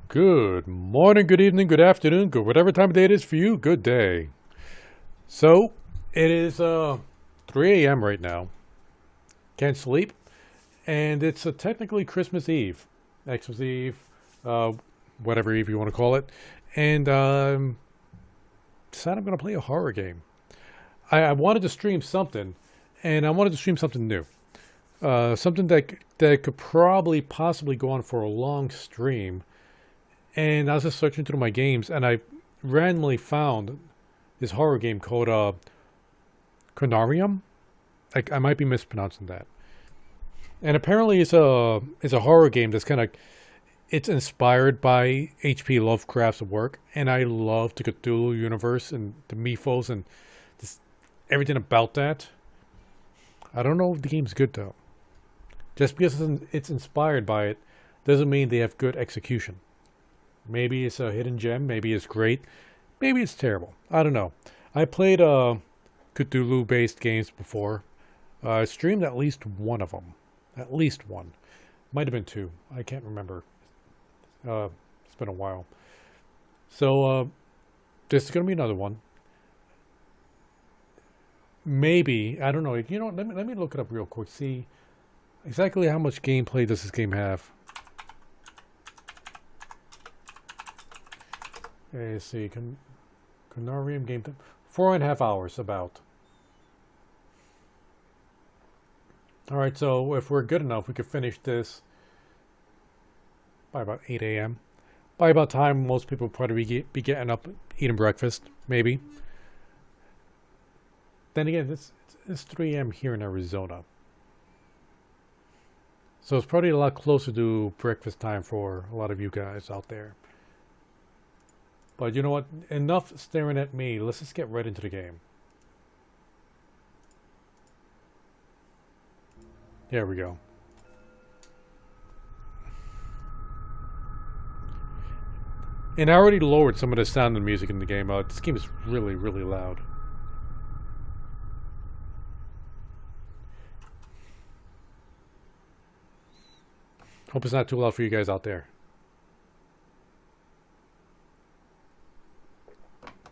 Good morning, good evening, good afternoon, good whatever time of day it is for you, good day. So, it is 3 a.m. right now. Can't sleep. And it's technically Christmas Eve. Xmas Eve, whatever Eve you want to call it. And decided I'm going to play a horror game. I wanted to stream something, and I wanted to stream something new. Something that could probably possibly go on for a long stream. And I was just searching through my games, and I randomly found this horror game called Conarium. I might be mispronouncing that. And apparently it's a horror game that's it's inspired by H.P. Lovecraft's work, and I love the Cthulhu universe and the mythos and just everything about that. I don't know if the game's good though. Just because it's inspired by it doesn't mean they have good execution. Maybe it's a hidden gem, maybe it's great, maybe it's terrible. I don't know. I played Cthulhu-based games before. I streamed at least one of them. At least one. Might have been two. I can't remember. It's been a while. So, this is going to be another one. Maybe, I don't know. You know what, let me look it up real quick. See exactly how much gameplay does this game have. Let's see, Conarium game time. 4.5 hours about. Alright, so if we're good enough, we could finish this by about 8 a.m. By about time most people probably be getting up, eating breakfast, maybe. Then again, it's 3 a.m. here in Arizona. So it's probably a lot closer to breakfast time for a lot of you guys out there. But you know what? Enough staring at me. Let's just get right into the game. There we go. And I already lowered some of the sound and music in the game. This game is really, really loud. Hope it's not too loud for you guys out there.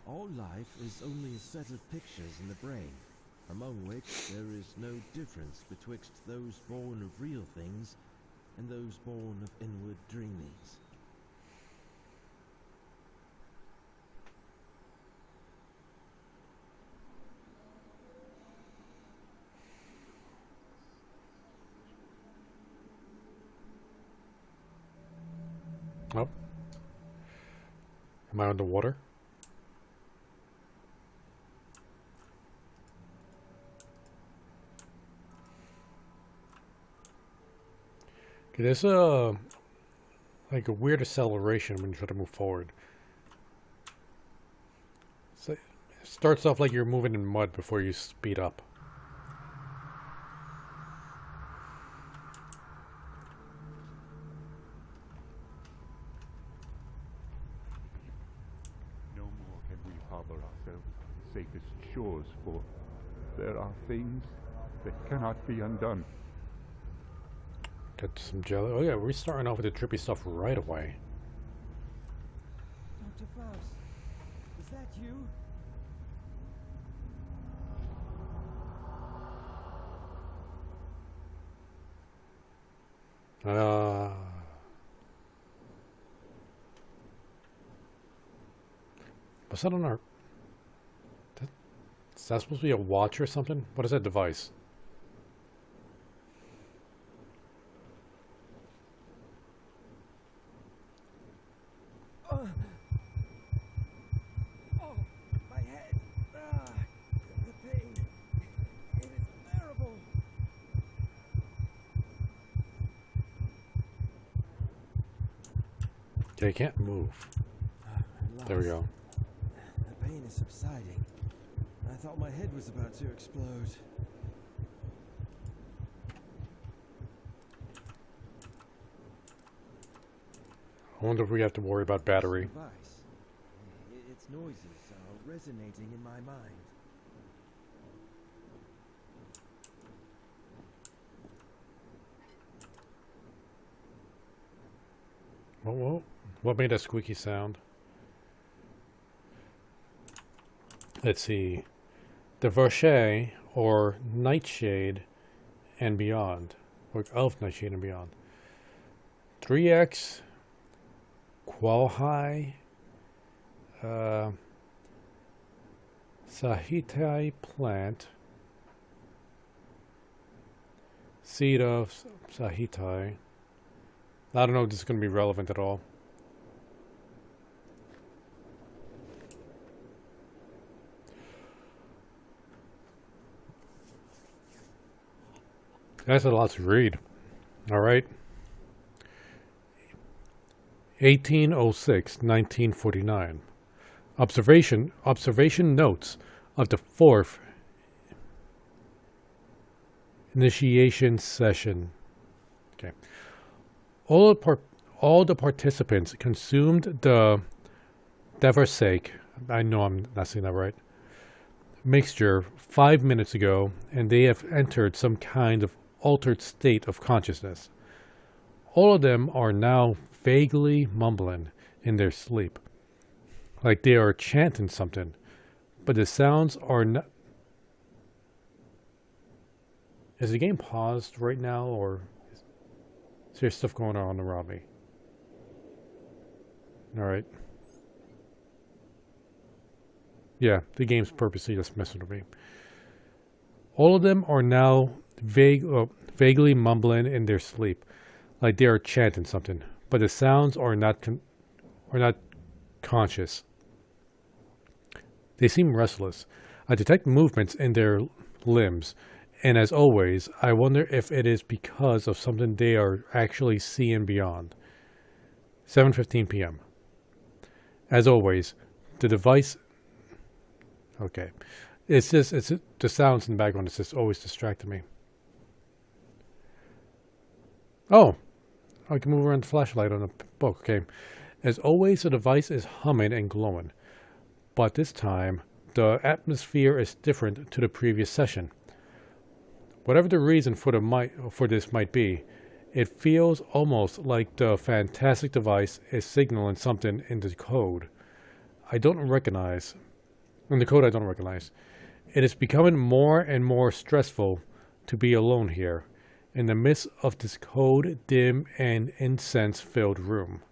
All life is only a set of pictures in the brain, among which there is no difference betwixt those born of real things and those born of inward dreamings. Oh. Am I underwater? Okay, there's like a weird acceleration when you try to move forward. So it starts off like you're moving in mud before you speed up. No more can we harbor ourselves on safest shores, for there are things that cannot be undone. Got some jelly. Oh yeah, we're starting off with the trippy stuff right away. Dr. Faust, is that you? Was that on our... Is that supposed to be a watch or something? What is that device? Oh, my head. The pain. It is terrible. Okay, I can't move. There we go. The pain is subsiding. I thought my head was about to explode. I wonder if we have to worry about battery. Device. Its noises are resonating in my mind. Whoa. What made that squeaky sound? Let's see. The Verche, or Nightshade and Beyond. Or of Nightshade and Beyond. 3X. Qualhigh. Sahitai plant. Seed of Sahitai. I don't know if this is going to be relevant at all. That's a lot to read. All right. 1806, 1949. Observation notes of the fourth initiation session. Okay. All the participants consumed the Deversake, I know I'm not saying that right, mixture 5 minutes ago, and they have entered some kind of altered state of consciousness. All of them are now vaguely mumbling in their sleep, like they are chanting something, but the sounds are not... Is the game paused right now, or is there stuff going on around me? Alright. Yeah, the game's purposely just messing with me. All of them are now vaguely mumbling in their sleep, like they are chanting something, but the sounds are not conscious. They seem restless. I detect movements in their limbs, and as always, I wonder if it is because of something they are actually seeing beyond. 7:15 p.m. As always, the device... Okay. It's the sounds in the background that's just always distracting me. Oh! I can move around the flashlight on the book. Okay. As always, the device is humming and glowing. But this time, the atmosphere is different to the previous session. Whatever the reason for this might be, it feels almost like the fantastic device is signaling something in the code I don't recognize. It is becoming more and more stressful to be alone here, in the midst of this cold, dim, and incense-filled room.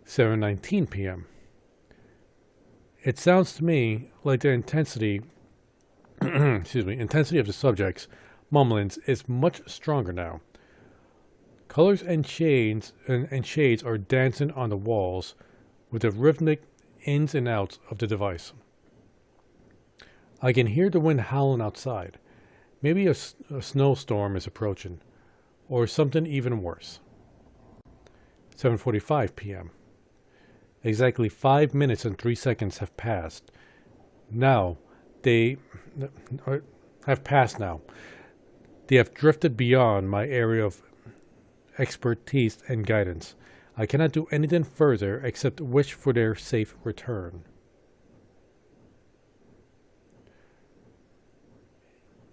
7:19 p.m. It sounds to me like the intensity of the subject's mumblings is much stronger now. Colors and shades are dancing on the walls with the rhythmic ins and outs of the device. I can hear the wind howling outside. Maybe a snowstorm is approaching, or something even worse. 7:45 p.m. Exactly 5 minutes and 3 seconds have passed. They have drifted beyond my area of expertise and guidance. I cannot do anything further except wish for their safe return.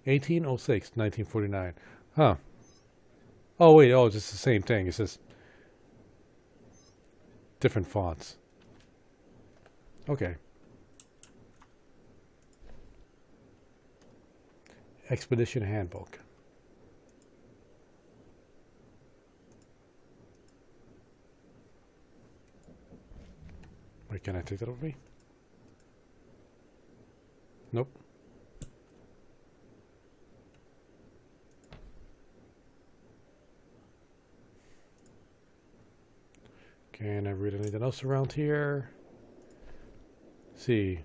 1806, 1949. Huh. Oh, wait. Oh, it's just the same thing. It's just different fonts. Okay. Expedition Handbook. Wait, can I take that with me? Nope. Can I read anything else around here? Let's see.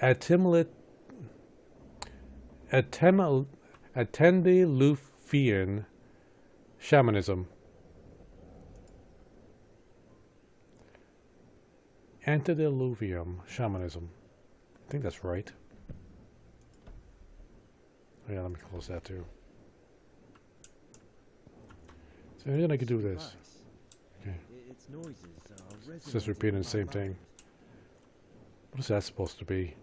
Antediluvian shamanism. Antediluvium shamanism. I think that's right. Oh, yeah, let me close that too. Is there anything I could do with this? Okay. Its noises are It's just repeating the same thing. What is that supposed to be?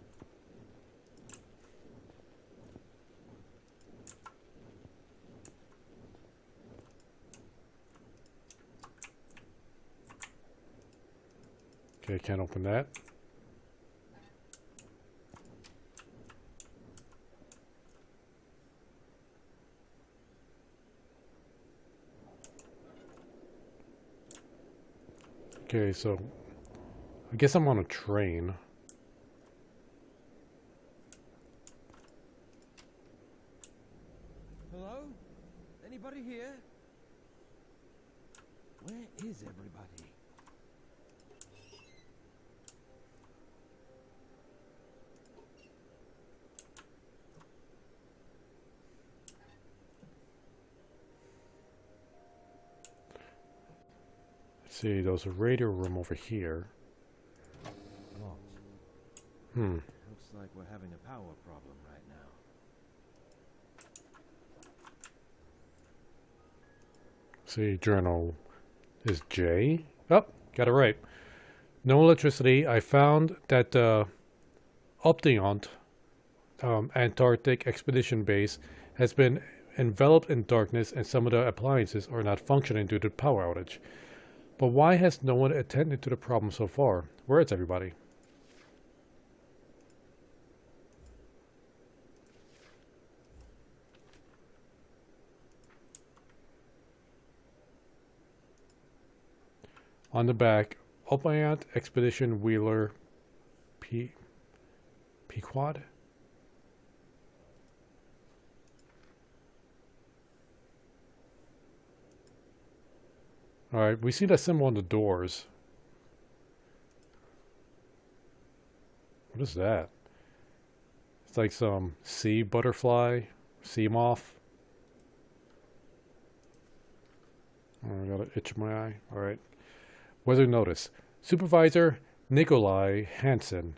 Okay, I can't open that. Okay, so I guess I'm on a train. Hello? Anybody here? Where is everybody? Let's see, there's a radio room over here. Locked. Hmm. Looks like we're having a power problem right now. See, journal is J. Oh, got it right. No electricity. I found that the Optiont Antarctic expedition base has been enveloped in darkness and some of the appliances are not functioning due to power outage. But why has no one attended to the problem so far? Where is everybody? On the back, Optiont Expedition Wheeler Pequod? Alright, we see that symbol on the doors. What is that? It's like some sea butterfly, sea moth. Oh, I got an itch in my eye. Alright. Weather notice. Supervisor Nikolai Hansen.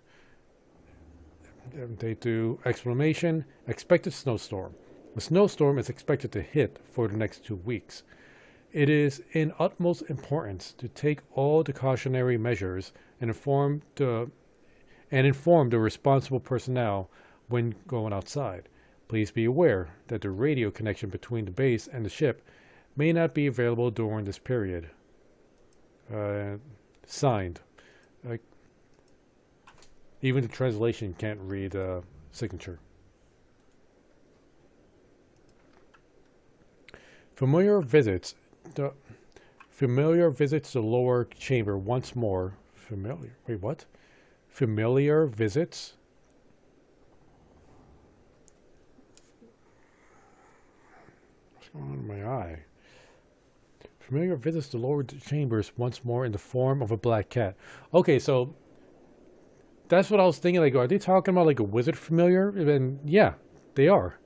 They do explanation. Expected snowstorm. The snowstorm is expected to hit for the next 2 weeks. It is in utmost importance to take all the cautionary measures and inform the responsible personnel when going outside. Please be aware that the radio connection between the base and the ship may not be available during this period. Signed. Even the translation can't read signature. Familiar visits the lower chamber once more. Familiar. Wait, what? Familiar visits. What's going on in my eye? Familiar visits the lower chambers once more in the form of a black cat. Okay, so that's what I was thinking. Like, are they talking about like a wizard familiar? And yeah, they are.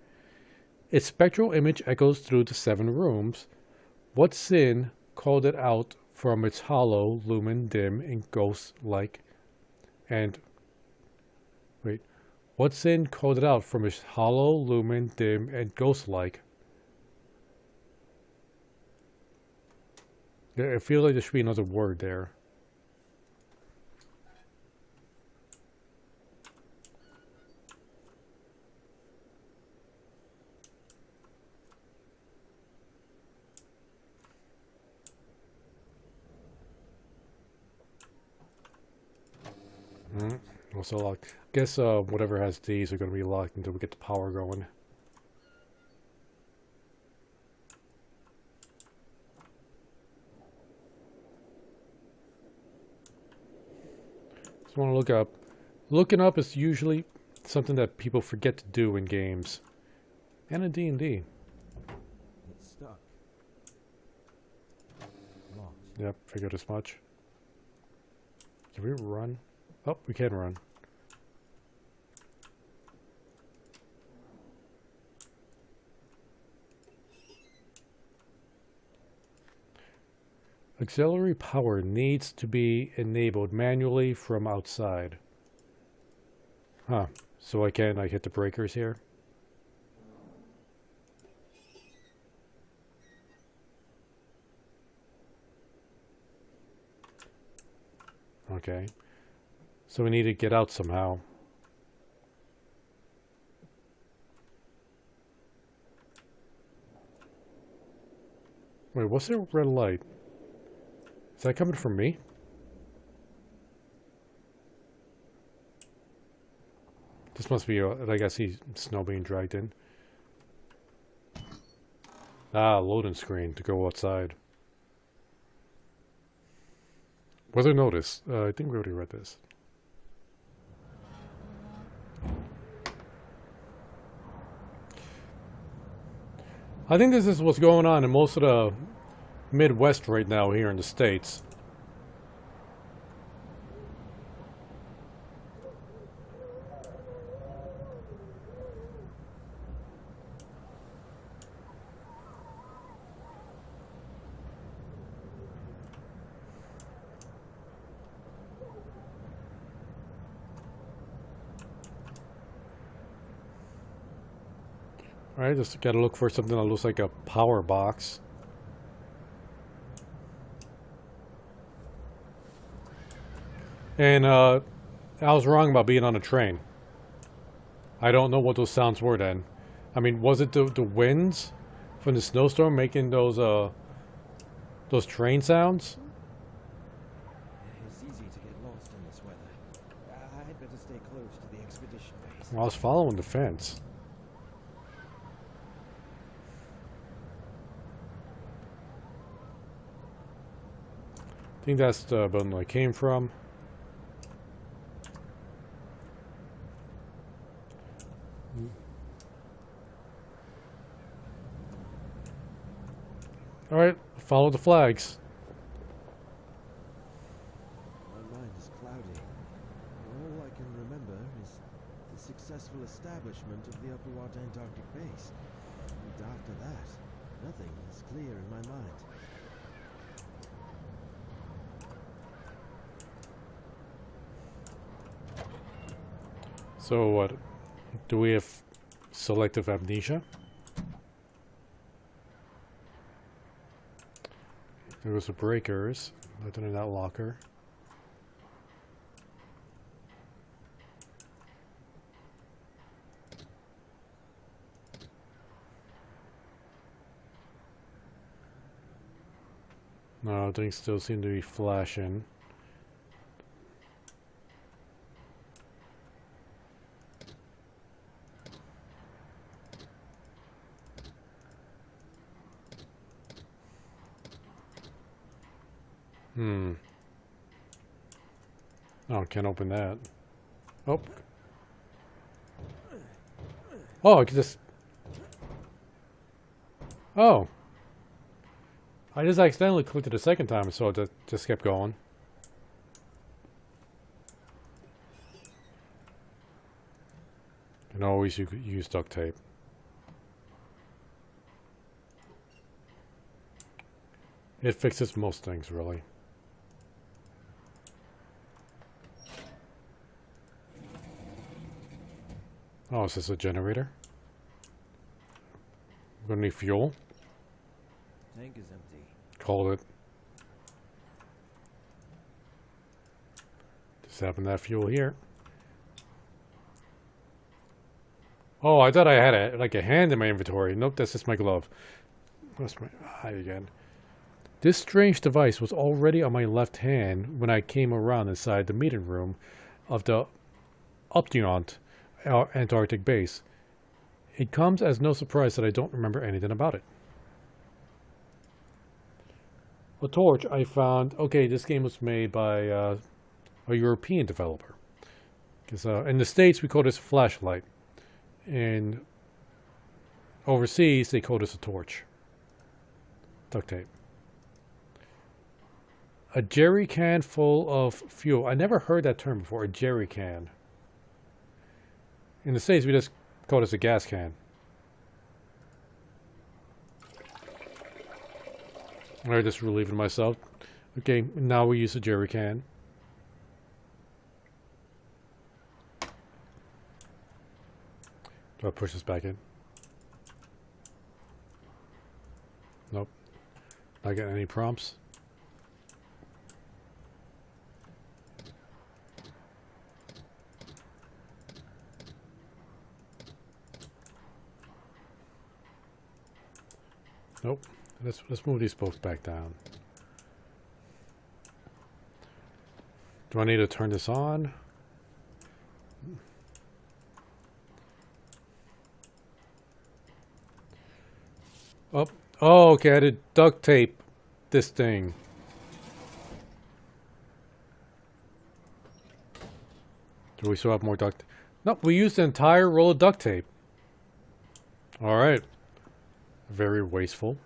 Its spectral image echoes through the 7 rooms. What sin called it out from its hollow, lumen, dim, and ghost-like? And wait, what sin called it out from its hollow, lumen, dim, and ghost-like? Yeah, I feel like there should be another word there. Also locked. Guess whatever has these are going to be locked until we get the power going. Just want to look up. Looking up is usually something that people forget to do in games. And in D&D. It's stuck. Locked. Yep, figured as much. Can we run? Oh, we can run. Auxiliary power needs to be enabled manually from outside. Huh. So I can hit the breakers here? Okay. So we need to get out somehow. Wait, what's the red light? Is that coming from me? This must be, I guess, snow being dragged in. Ah, loading screen to go outside. Weather notice. I think we already read this. I think this is what's going on in most of the Midwest right now here in the States. Alright, just gotta look for something that looks like a power box. And I was wrong about being on a train. I don't know what those sounds were then. I mean, was it the winds from the snowstorm making those train sounds? It's easy to get lost in this weather. I'd better stay close to the expedition base. Well, I was following the fence. I think that's the building I came from. Alright, follow the flags. My mind is cloudy. All I can remember is the successful establishment of the Upper Antarctic base. And after that, nothing is clear in my mind. So what? Do we have selective amnesia? There was the breakers. Nothing in that locker. No, things still seem to be flashing. Oh, can't open that. Oh. Oh, I could just... Oh. I just accidentally clicked it a second time, so it just kept going. And always you could use duct tape. It fixes most things, really. Oh, is this a generator? Got any fuel? Tank is empty. Called it. Just having that fuel here. Oh, I thought I had a hand in my inventory. Nope, that's just my glove. What's my eye again? This strange device was already on my left hand when I came around inside the meeting room of the Optionant Antarctic base. It comes as no surprise that I don't remember anything about it. A torch I found. Okay, this game was made by a European developer. Because in the States we call this a flashlight, and overseas they call this a torch. Duct tape. A jerry can full of fuel. I never heard that term before. A jerry can. In the States we just call this a gas can. Alright, just relieving myself. Okay, now we use a jerry can. Do I push this back in? Nope. Not getting any prompts. Nope. Let's move these spokes back down. Do I need to turn this on? Oh, oh, okay. I had to duct tape this thing. Do we still have more duct? No, we used the entire roll of duct tape. All right. Very wasteful.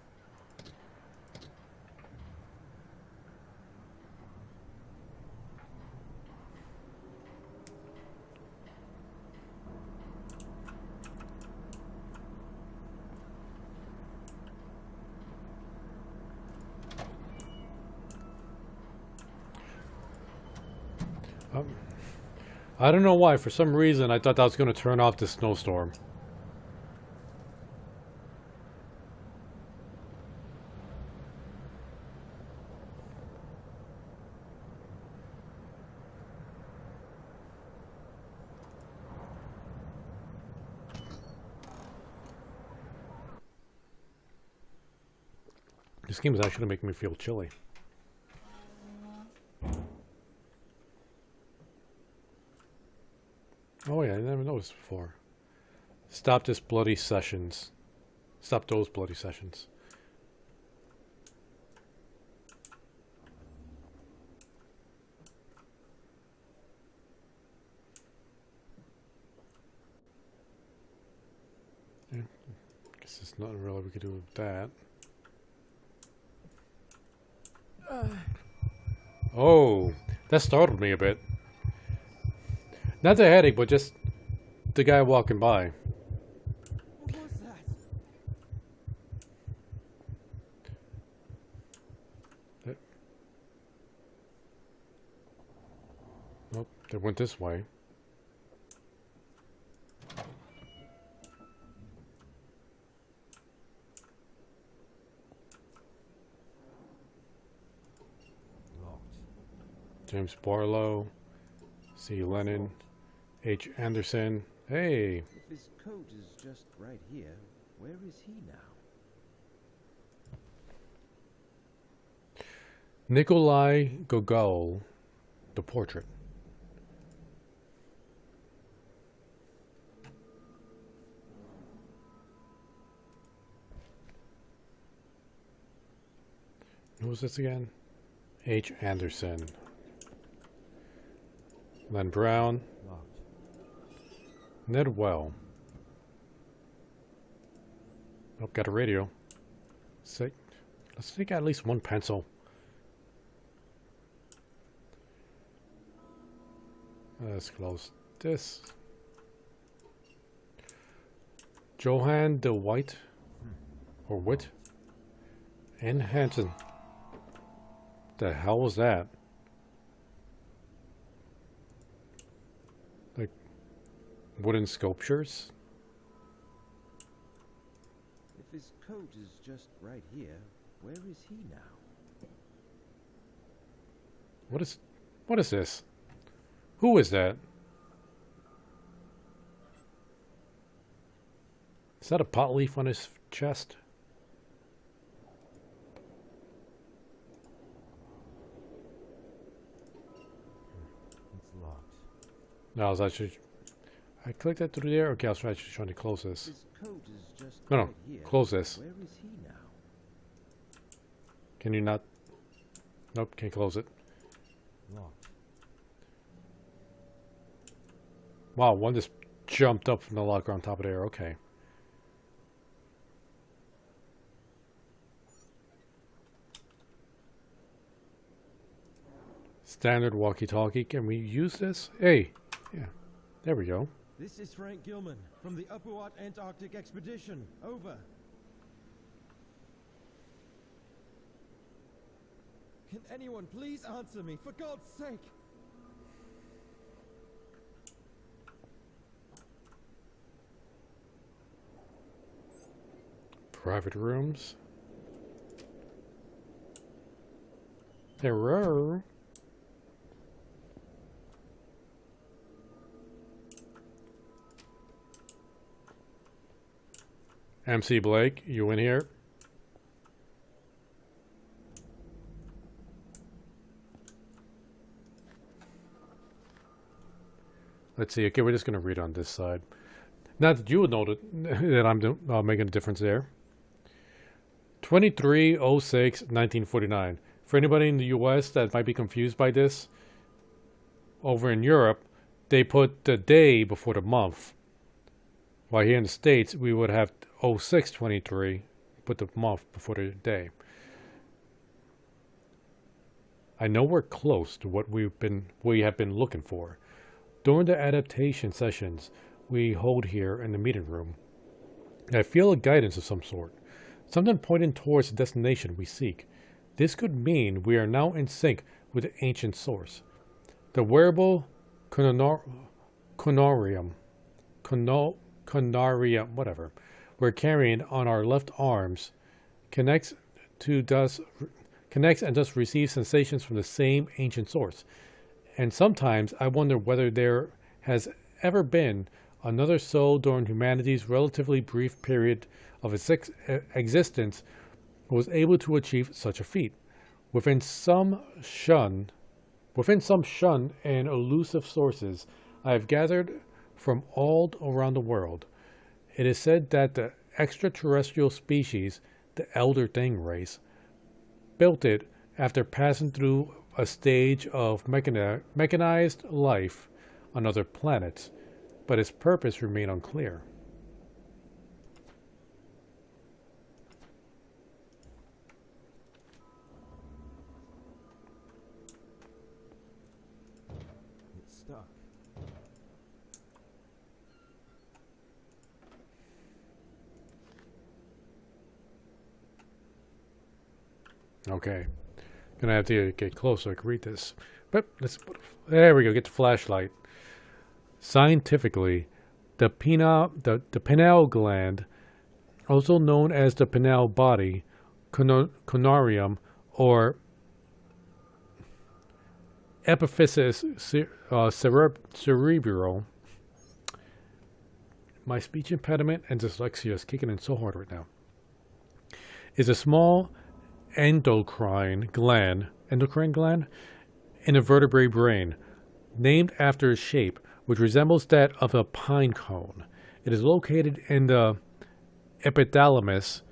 I don't know why. For some reason, I thought that was going to turn off the snowstorm. This game is actually making me feel chilly. Oh yeah, I never noticed before. Stop this bloody sessions. Stop those bloody sessions. Yeah, guess there's nothing really we could do with that. Oh, that startled me a bit. Not the headache, but just the guy walking by. What was that? Nope, they went this way. Locked. James Barlow, C. Lennon, H. Anderson. Hey, If his coat is just right here, where is he now? Nikolai Gogol, the portrait. Who was this again? H. Anderson. Len Brown. Locked. Ned Well. Oh, got a radio. Sick. Let's take at least one pencil. Let's close this. Johann de White. Or Witt. N. Hansen. The hell was that? Like wooden sculptures? If his coat is just right here, where is he now? What is this? Who is that? Is that a pot leaf on his chest? It's locked. No, I was actually... I clicked that through there? Okay, I was actually trying to close this. His coat is just No, right no. here. Close this. Where is he now? Can you not... Nope, can't close it. Locked. Wow, one just jumped up from the locker on top of there. Okay. Standard walkie-talkie. Can we use this? Hey. Yeah. There we go. This is Frank Gilman from the Upward Antarctic Expedition. Over. Can anyone please answer me, for God's sake? Private rooms. Error. MC Blake, you in here? Let's see. Okay, we're just going to read on this side. Not that you would know that I'm making a difference there. 23/06/1949. For anybody in the U.S. that might be confused by this, over in Europe, they put the day before the month. While here in the States, we would have 06/23, put the month before the day. I know we're close to what we have been looking for. During the adaptation sessions we hold here in the meeting room, I feel a guidance of some sort, something pointing towards the destination we seek. This could mean we are now in sync with the ancient source. The wearable conorium, whatever, we're carrying on our left arms connects and thus receives sensations from the same ancient source. And sometimes I wonder whether there has ever been another soul during humanity's relatively brief period of its existence who was able to achieve such a feat. Within some shunned and elusive sources I have gathered from all around the world, it is said that the extraterrestrial species, the Elder Thing race, built it after passing through a stage of mechanized life on other planets, but its purpose remained unclear. It's stuck. Okay. Gonna have to get closer so I can read this. But there we go, get the flashlight. Scientifically, the pineal gland, also known as the pineal body, conarium, or epiphysis cerebral. My speech impediment and dyslexia is kicking in so hard right now. Is a small endocrine gland in a vertebrate brain, named after its shape, which resembles that of a pine cone. It is located in the epithalamus,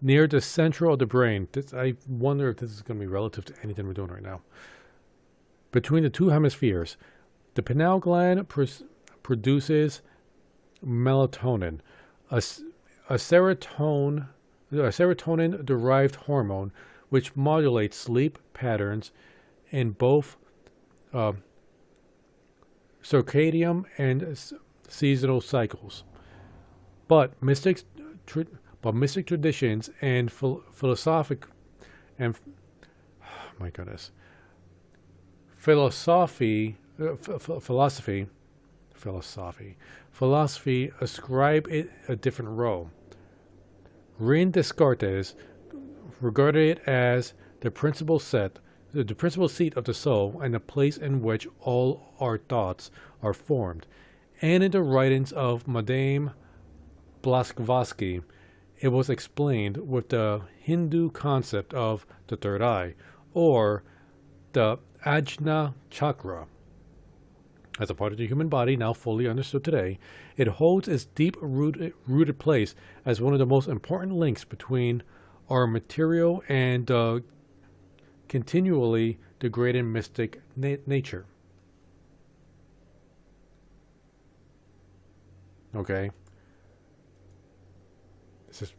near the center of the brain. I wonder if this is going to be relative to anything we're doing right now. Between the two hemispheres, the pineal gland produces melatonin, a serotonin-derived hormone which modulates sleep patterns in both circadian and seasonal cycles. But mystic traditions and philosophy ascribe it a different role. René Descartes regarded it as the principal seat of the soul and the place in which all our thoughts are formed. And in the writings of Madame Blavatsky, it was explained with the Hindu concept of the third eye, or the Ajna chakra. As a part of the human body now fully understood today, it holds its deep-rooted place as one of the most important links between our material and continually degrading mystic nature. Okay. This is...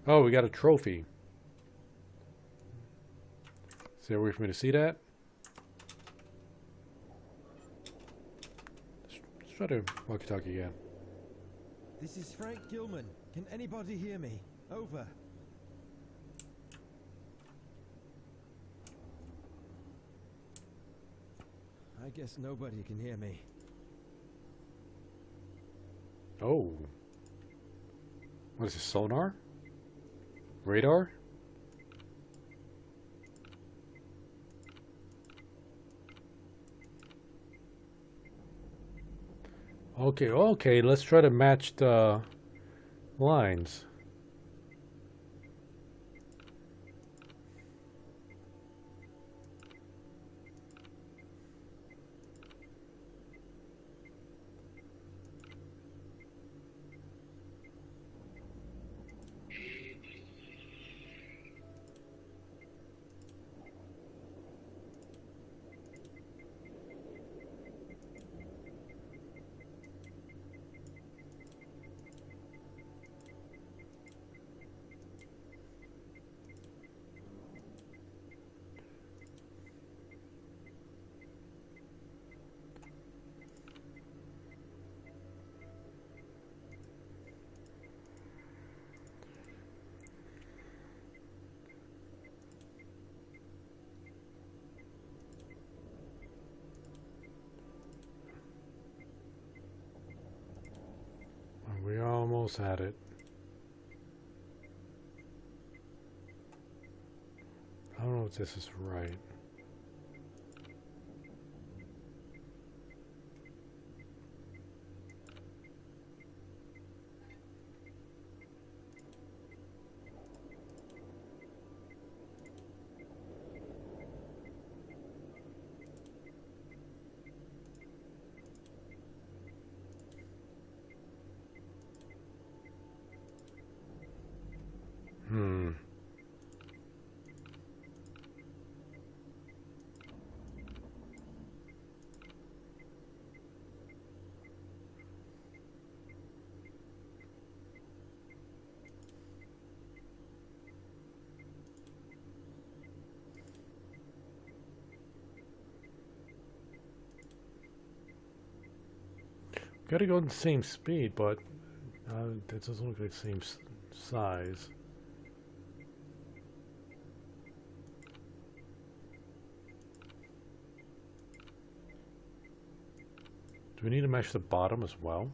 Oh, we got a trophy. Is there a way for me to see that? Let's try to walkie-talkie again. This is Frank Gilman. Can anybody hear me? Over. I guess nobody can hear me. Oh. What is this, sonar? Radar? Okay, okay, let's try to match the lines. We almost had it. I don't know if this is right. Gotta go in the same speed, but that doesn't look like the same size. Do we need to mesh the bottom as well?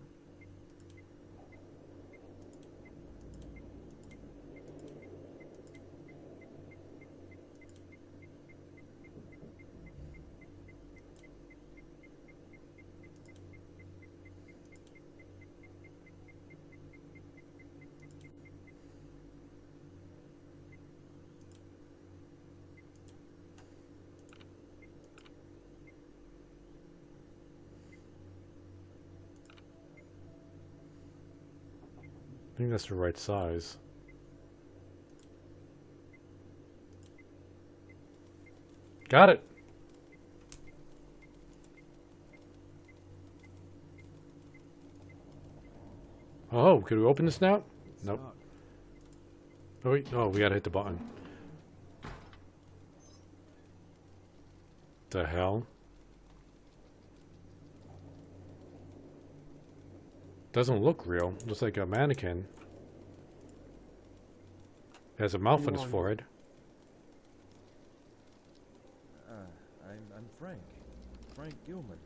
I think that's the right size. Got it! Oh, could we open this now? Nope. Oh wait, no, we gotta hit the button. The hell? Doesn't look real. Looks like a mannequin. Has a mouth on his forehead. I'm Frank. Frank Gilman.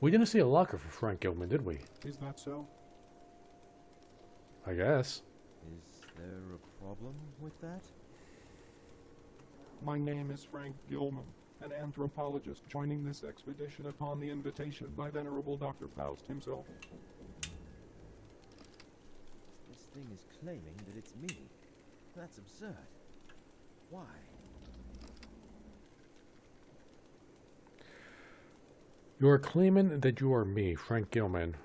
We didn't see a locker for Frank Gilman, did we? Is that so? I guess. Is there a problem with that? My name is Frank Gilman, an anthropologist joining this expedition upon the invitation by Venerable Dr. Faust himself. This thing is claiming that it's me. That's absurd. Why? You are claiming that you are me, Frank Gilman,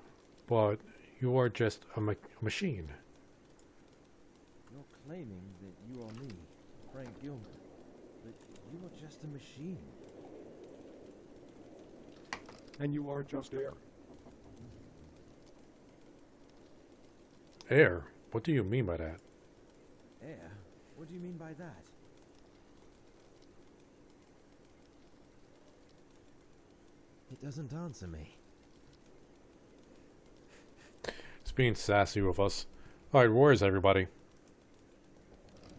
but you are just a machine. You're claiming that you are me, Frank Gilman, but you are just a machine. And you are just air. Air? What do you mean by that? Air? What do you mean by that? It doesn't answer me. It's being sassy with us. Alright, where is everybody?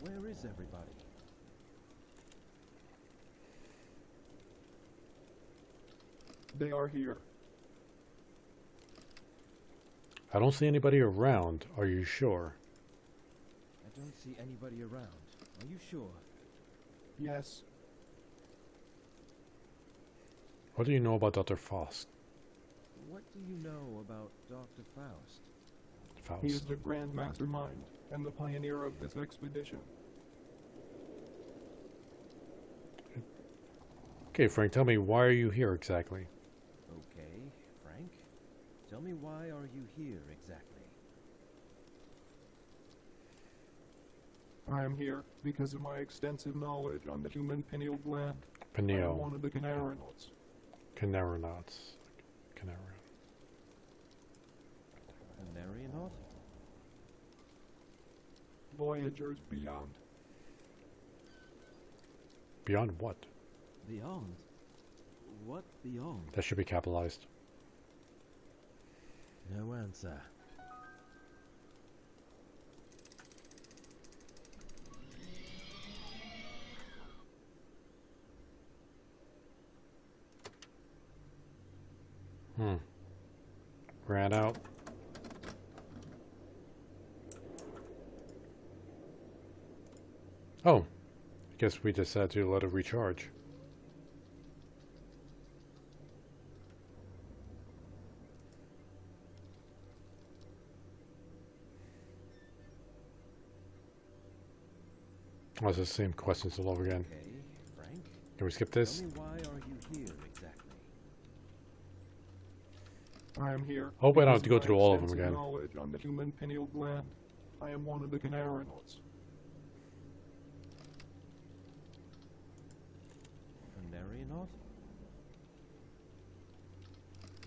Where is everybody? They are here. I don't see anybody around. Are you sure? I don't see anybody around. Are you sure? Yes. What do you know about Dr. Faust? What do you know about Dr. Faust? He is Faust. the grand mastermind and the pioneer of this expedition. Okay, Frank, tell me, why are you here exactly? Okay, Frank. Tell me, why are you here exactly? I am here because of my extensive knowledge on the human pineal gland. I am Pineal. one of the canaronauts. Canaronauts. Canaron. A Narionaut? Voyagers beyond. Beyond what? Beyond? What beyond? That should be capitalized. No answer. Ran out. Oh. I guess we just had to let it recharge. Oh, it's the same questions all over again. Okay, Frank. Can we skip this? Tell me, why are you here exactly? I am here. Hope I don't because have to go my through all of them extensive again. Knowledge on the human pineal gland. I am one of the canaronauts. A Narionaut?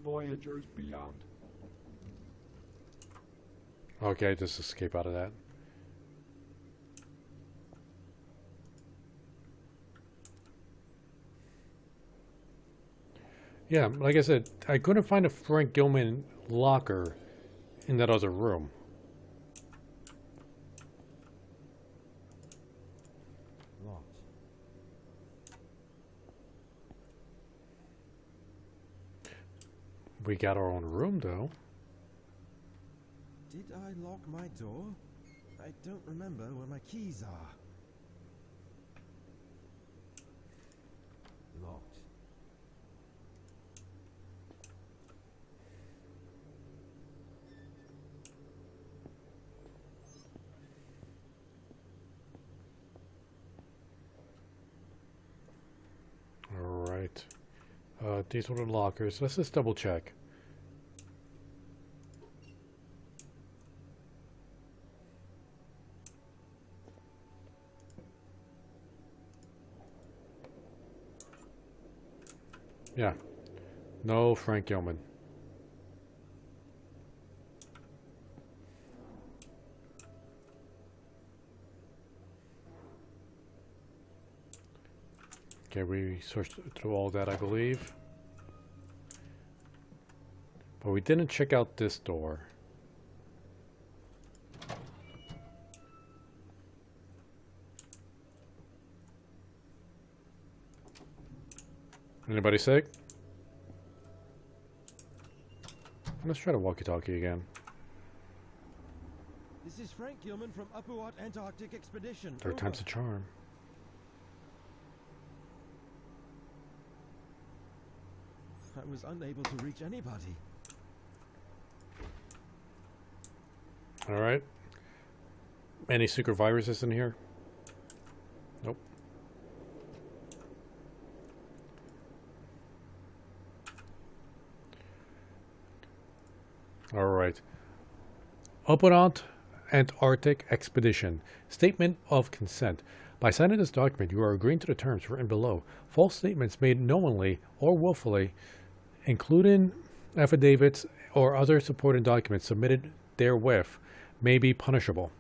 Voyagers beyond. Okay, just escape out of that. Yeah, like I said, I couldn't find a Frank Gilman locker in that other room. Locked. We got our own room, though. Did I lock my door? I don't remember where my keys are. Locked. Alright. These were the lockers. Let's just double check. Yeah. No Frank Gilman. Okay, we searched through all that, I believe. But we didn't check out this door. Anybody sick? Let's try to walkie-talkie again. This is Frank Gilman from Upperwatt Antarctic Expedition. Third Over. time's a charm. I was unable to reach anybody. Alright. Any secret viruses in here? Nope. Alright. Opponent Antarctic Expedition. Statement of Consent. By signing this document, you are agreeing to the terms written below. False statements made knowingly or willfully, including affidavits or other supporting documents submitted therewith, may be punishable.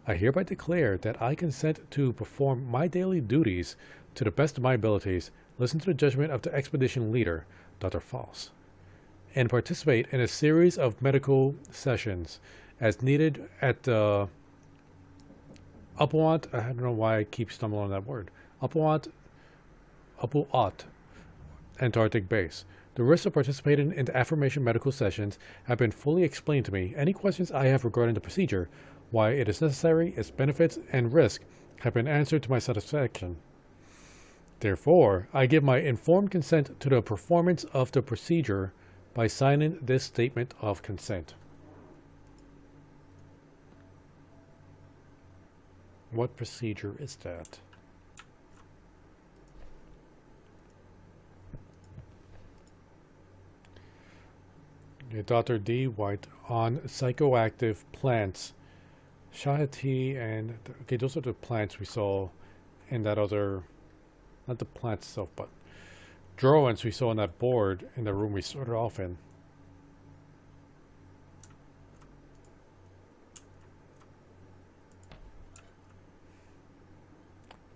I hereby declare that I consent to perform my daily duties to the best of my abilities, listen to the judgment of the expedition leader, Dr. Foss, and participate in a series of medical sessions as needed at the Upwant. I don't know why I keep stumbling on that word. Upwant Antarctic Base. The risks of participating in the affirmation medical sessions have been fully explained to me. Any questions I have regarding the procedure, why it is necessary, its benefits, and risk have been answered to my satisfaction. Therefore, I give my informed consent to the performance of the procedure by signing this statement of consent. What procedure is that? Dr. D. White on psychoactive plants. Shahati and... Okay, those are the plants we saw in that other... Not the plant itself, but... drawings we saw on that board in the room we started off in.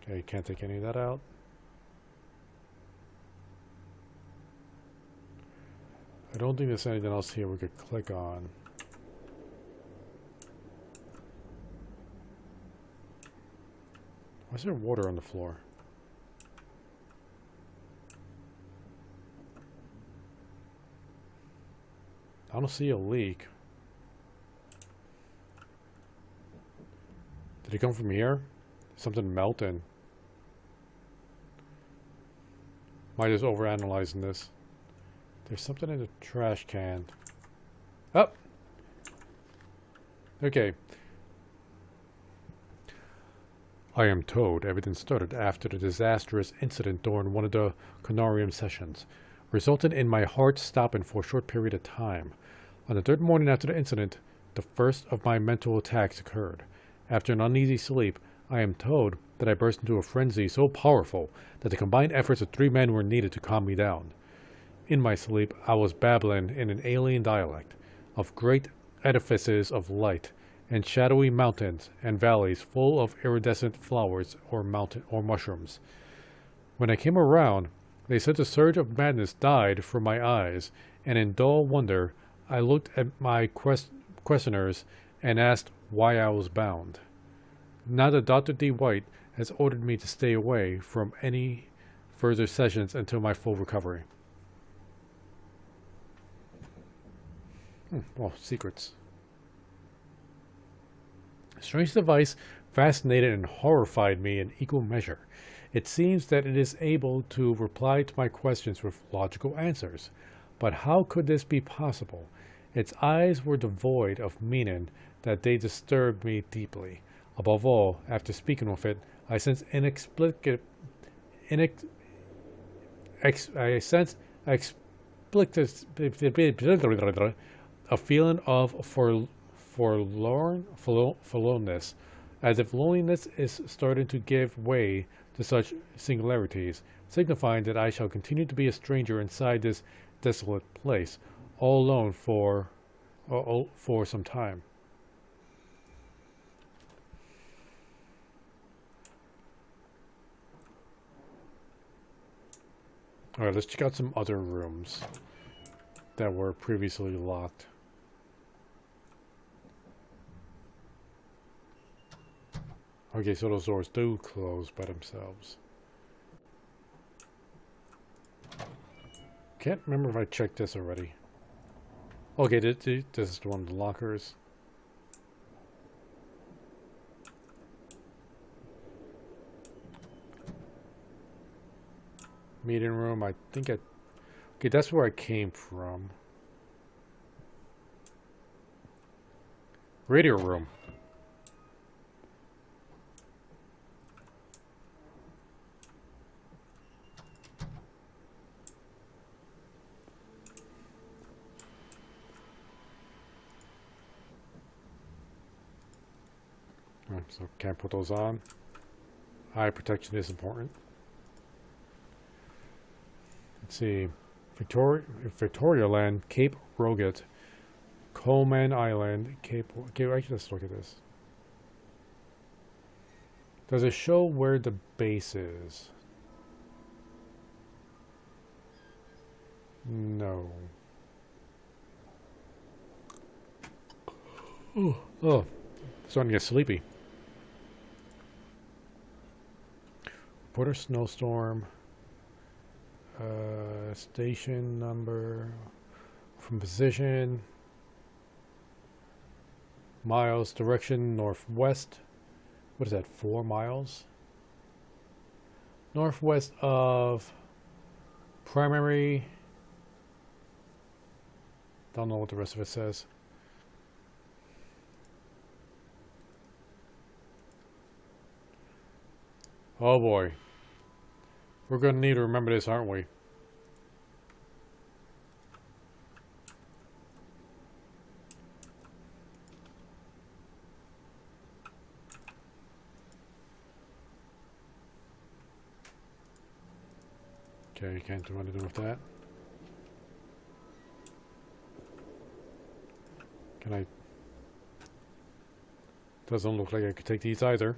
Okay, can't take any of that out. I don't think there's anything else here we could click on. Why is there water on the floor? I don't see a leak. Did it come from here? Something melting. Am I just overanalyzing this? There's something in the trash can. Oh! Okay. I am told everything started after the disastrous incident during one of the Conarium sessions, resulting in my heart stopping for a short period of time. On the third morning after the incident, the first of my mental attacks occurred. After an uneasy sleep, I am told that I burst into a frenzy so powerful that the combined efforts of 3 men were needed to calm me down. In my sleep, I was babbling in an alien dialect of great edifices of light and shadowy mountains and valleys full of iridescent flowers or mushrooms. When I came around, they said the surge of madness died from my eyes, and in dull wonder, I looked at my questioners and asked why I was bound. Now that Dr. D. White has ordered me to stay away from any further sessions until my full recovery. Well, secrets. A strange device fascinated and horrified me in equal measure. It seems that it is able to reply to my questions with logical answers. But how could this be possible? Its eyes were devoid of meaning that they disturbed me deeply. Above all, after speaking with it, I sensed a feeling of forlornness, as if loneliness is starting to give way to such singularities, signifying that I shall continue to be a stranger inside this desolate place, all alone for some time. Alright, let's check out some other rooms that were previously locked. Okay, so those doors do close by themselves. Can't remember if I checked this already. Okay, this is one of the lockers. Meeting room, I think okay, that's where I came from. Radio room. so can't put those on. Eye protection is important. Let's see. Victoria Land, Cape Roget, Coleman Island, Cape... Okay, actually, let's look at this. Does it show where the base is? No. Oh, starting to get sleepy. Reporter snowstorm. Station number. From position. Miles. Direction northwest. What is that? 4 miles? Northwest of primary. Don't know what the rest of it says. Oh boy. We're going to need to remember this, aren't we? Okay, you can't do anything with that. Can I... Doesn't look like I could take these either.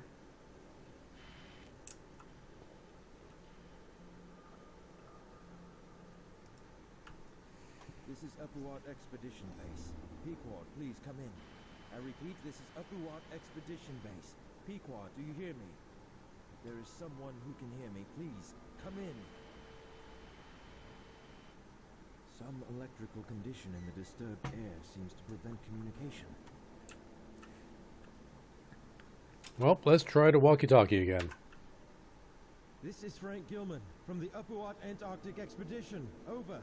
This is Upper Watt Expedition Base. Pequod, please come in. I repeat, this is Upper Watt Expedition Base. Pequod, do you hear me? There is someone who can hear me. Please, come in. Some electrical condition in the disturbed air seems to prevent communication. Well, let's try the walkie-talkie again. This is Frank Gilman from the Upper Watt Antarctic Expedition. Over.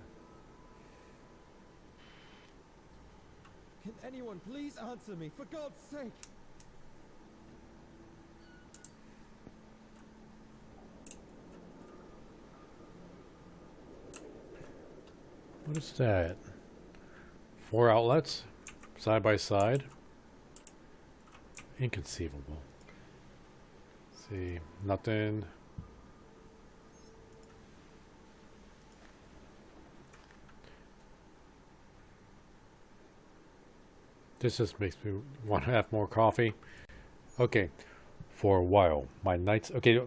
Can anyone please answer me, for God's sake? What is that? 4 outlets, side by side. Inconceivable. Let's see, nothing. This just makes me want to have more coffee. Okay, for a while, my nights. Okay,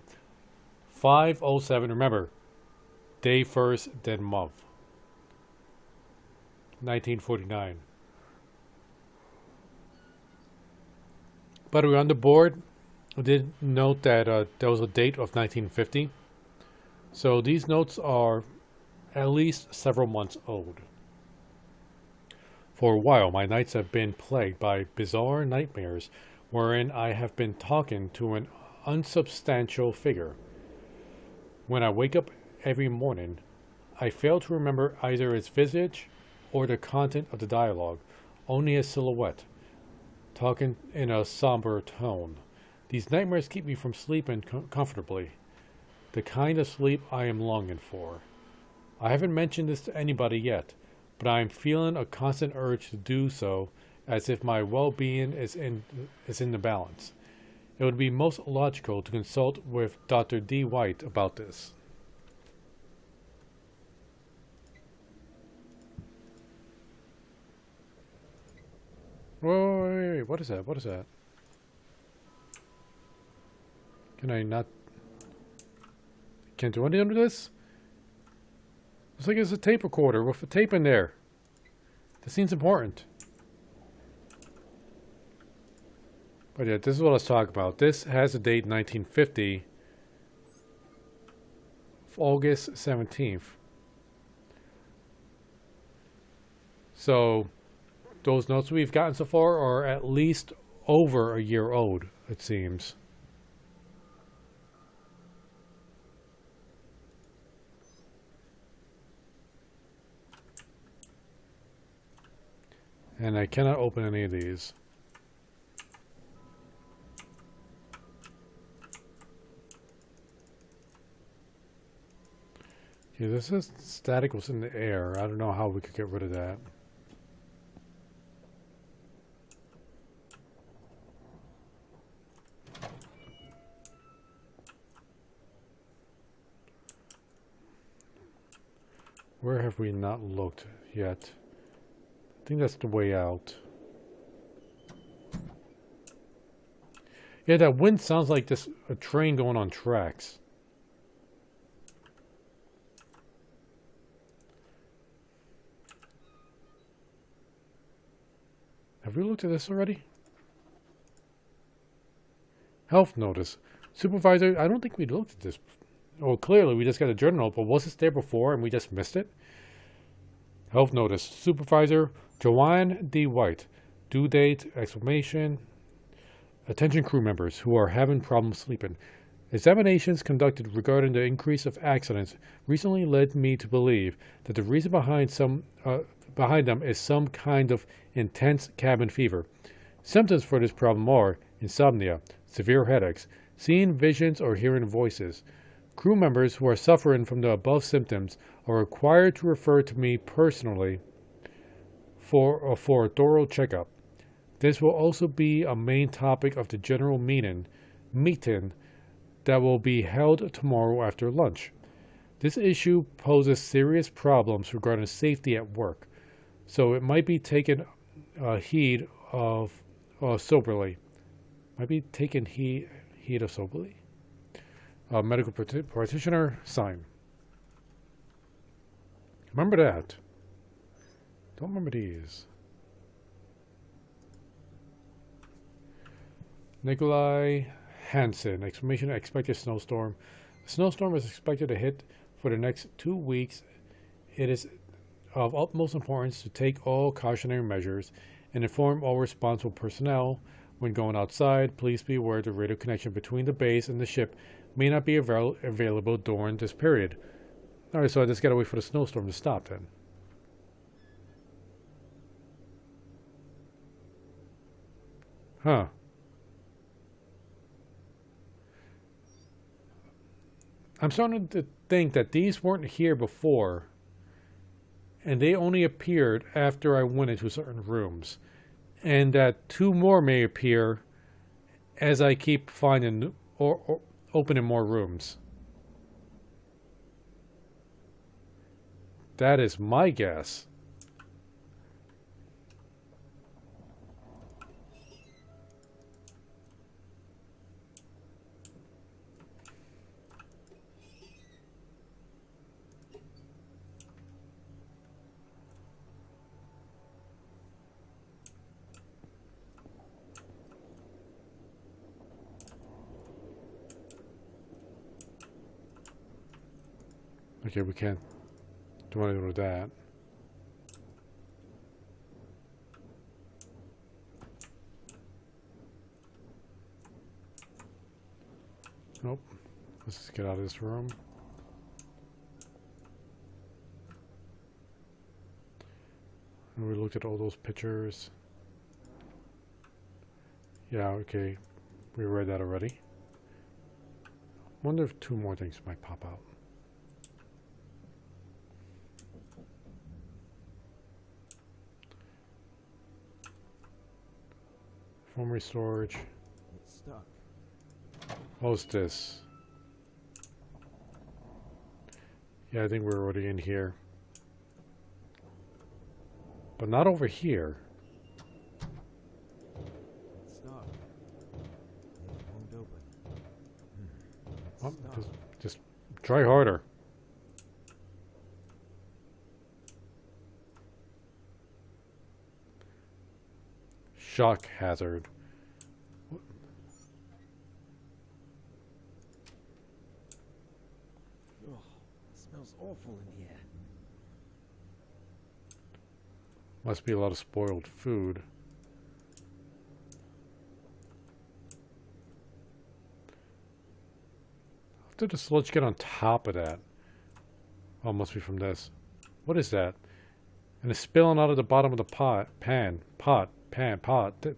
5:07. Remember, day first, then month. 1949. By the way, on the board, I did note that there was a date of 1950. So these notes are at least several months old. For a while, my nights have been plagued by bizarre nightmares wherein I have been talking to an unsubstantial figure. When I wake up every morning, I fail to remember either its visage or the content of the dialogue, only a silhouette, talking in a somber tone. These nightmares keep me from sleeping comfortably, the kind of sleep I am longing for. I haven't mentioned this to anybody yet, but I am feeling a constant urge to do so, as if my well-being is in the balance. It would be most logical to consult with Dr. D. White about this. Wait, what is that? What is that? Can I not... Can't do anything under this? Looks like it's a tape recorder with a tape in there. This seems important. But yeah, this is what I was talking about. This has a date 1950. August 17th. So... those notes we've gotten so far are at least over a year old, it seems. And I cannot open any of these. Okay, this is static was in the air. I don't know how we could get rid of that. Where have we not looked yet? I think that's the way out. Yeah, that wind sounds like a train going on tracks. Have we looked at this already? Health notice. Supervisor, I don't think we looked at this. Well, clearly we just got a journal, but was this there before and we just missed it? Health notice. Supervisor Joanne D. White. Due date, exclamation. Attention crew members who are having problems sleeping. Examinations conducted regarding the increase of accidents recently led me to believe that the reason behind them is some kind of intense cabin fever. Symptoms for this problem are insomnia, severe headaches, seeing visions or hearing voices. Crew members who are suffering from the above symptoms are required to refer to me personally for a thorough checkup. This will also be a main topic of the general meeting that will be held tomorrow after lunch. This issue poses serious problems regarding safety at work, so it might be taken heed of soberly. Might be taken heed of soberly. Medical practitioner, sign. Remember that. Don't remember these. Nikolai Hansen, exclamation, expected snowstorm. A snowstorm is expected to hit for the next 2 weeks. It is of utmost importance to take all cautionary measures and inform all responsible personnel. When going outside, please be aware the radio connection between the base and the ship may not be available during this period. Alright, so I just gotta wait for the snowstorm to stop then. Huh. I'm starting to think that these weren't here before, and they only appeared after I went into certain rooms, and that 2 more may appear as I keep finding or opening more rooms. That is my guess. Okay, we can't do anything with that. Nope. Let's just get out of this room. And we looked at all those pictures. Yeah, okay. We read that already. Wonder if 2 more things might pop out. Memory storage. It's stuck. What's this? Yeah, I think we're already in here. But not over here. It's stuck. It won't open. It's Oh, stuck. just try harder. Shock hazard. Oh, it smells awful in here. Must be a lot of spoiled food. How did the sludge get on top of that? Oh, it must be from this. What is that? And it's spilling out of the bottom of the pot.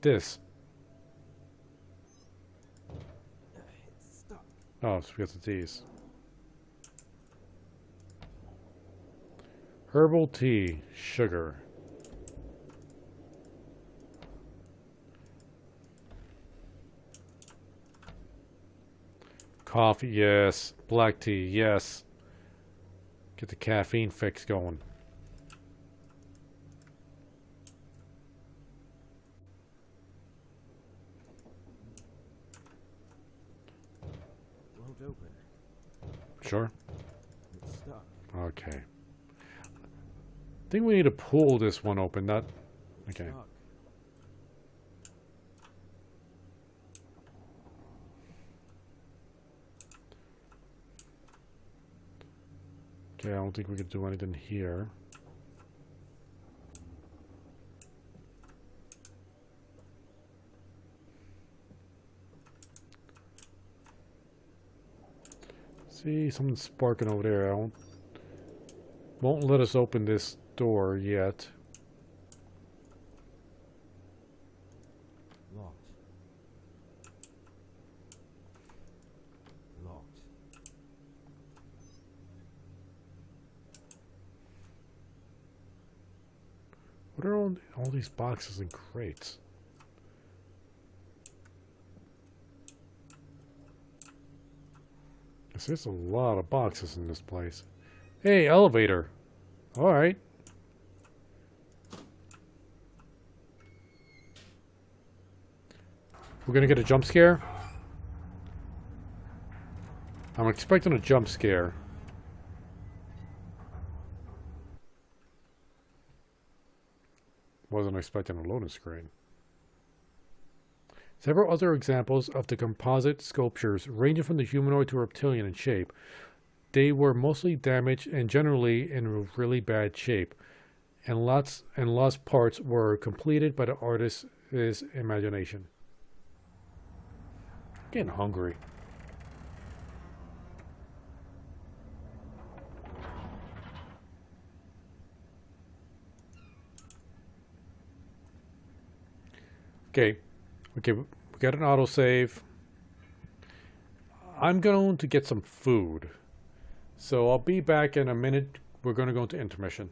This. It's stuck. Oh, it's because of these. Herbal tea. Sugar. Coffee, yes. Black tea, yes. Get the caffeine fix going. Won't open. Sure. It's stuck. Okay. I think we need to pull this one open, not... Okay. Stuck. Okay, I don't think we could do anything here. See, something's sparking over there. Won't let us open this door yet. Locked. Locked. What are all these boxes and crates? There's a lot of boxes in this place. Hey, elevator. All right. We're gonna get a jump scare? I'm expecting a jump scare. Wasn't expecting a loading screen. Several other examples of the composite sculptures, ranging from the humanoid to reptilian in shape. They were mostly damaged and generally in really bad shape, and lost parts were completed by the artist's imagination. Getting hungry. Okay, we got an autosave. I'm going to get some food. So I'll be back in a minute. We're going to go into intermission.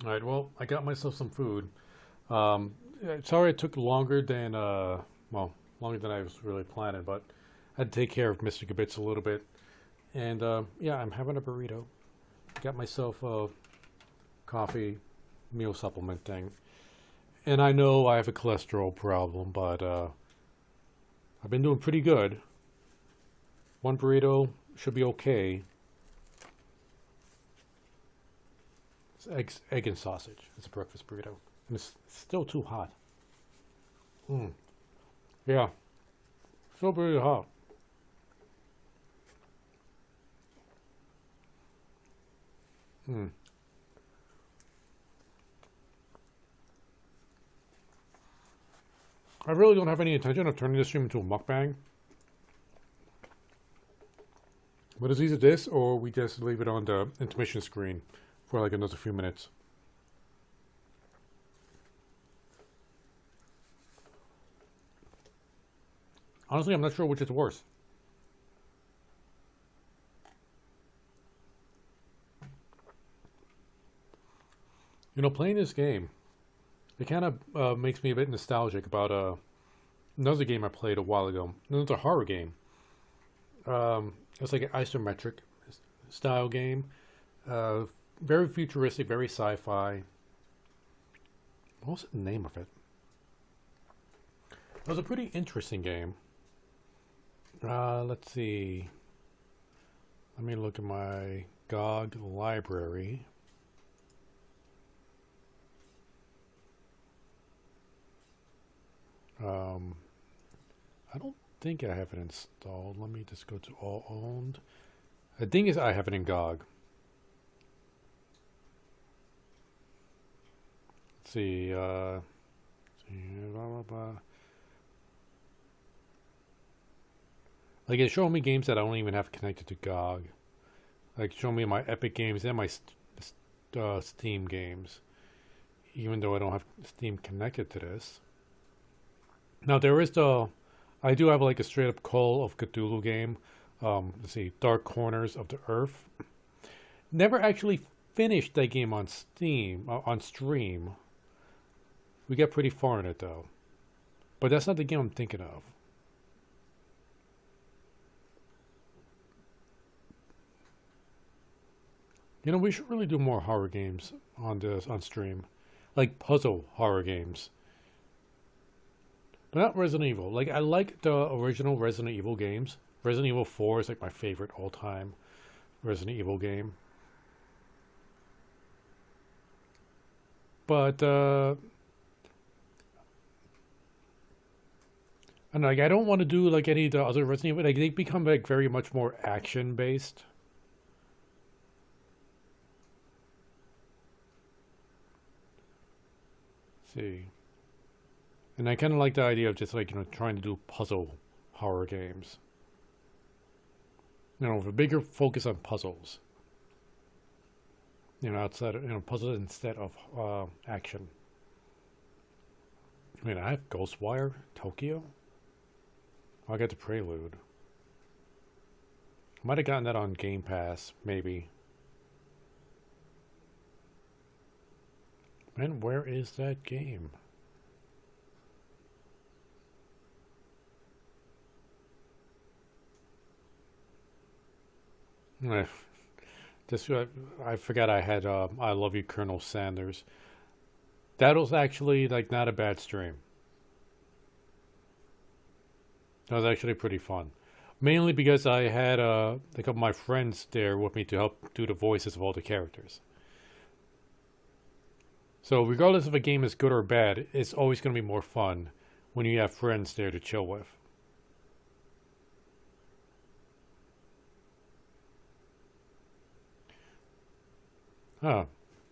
All right, well, I got myself some food. Sorry it took longer than, well, longer than I was really planning, but I had to take care of Mr. Gabitz a little bit. And, yeah, I'm having a burrito. Got myself a coffee meal supplement thing. And I know I have a cholesterol problem, but I've been doing pretty good. One burrito should be okay. It's egg and sausage. It's a breakfast burrito. And it's still too hot. Yeah. Still pretty hot. I really don't have any intention of turning this stream into a mukbang. But it's either this or we just leave it on the intermission screen for like another few minutes. Honestly, I'm not sure which is worse. You know, playing this game, it kind of makes me a bit nostalgic about another game I played a while ago. Another horror game. It's like an isometric style game. Very futuristic, very sci-fi. What was the name of it? It was a pretty interesting game. Let's see. Let me look at my GOG library. I don't think I have it installed. Let me just go to all owned. The thing is, I have it in GOG. Let's see. Blah, blah, blah. Like, it's showing me games that I don't even have connected to GOG. Like, showing me my Epic games and my Steam games. Even though I don't have Steam connected to this. Now, there is I do have like a straight up Call of Cthulhu game. Let's see, Dark Corners of the Earth. Never actually finished that game on Steam, on stream. We got pretty far in it though. But that's not the game I'm thinking of. You know, we should really do more horror games on stream. Like puzzle horror games. But not Resident Evil. Like, I like the original Resident Evil games. Resident Evil 4 is like my favorite all-time Resident Evil game. But, and like, I don't want to do like any of the other Resident Evil. Like, they become like very much more action-based. See. And I kind of like the idea of just like, you know, trying to do puzzle horror games. You know, with a bigger focus on puzzles. You know, outside of, you know, puzzles instead of action. I mean, I have Ghostwire Tokyo. Oh, I got the Prelude. I might have gotten that on Game Pass, maybe. Man, where is that game? Just I forgot I had I Love You, Colonel Sanders. That was actually like not a bad stream. That was actually pretty fun. Mainly because I had a couple of my friends there with me to help do the voices of all the characters. So regardless if a game is good or bad, it's always going to be more fun when you have friends there to chill with. Huh.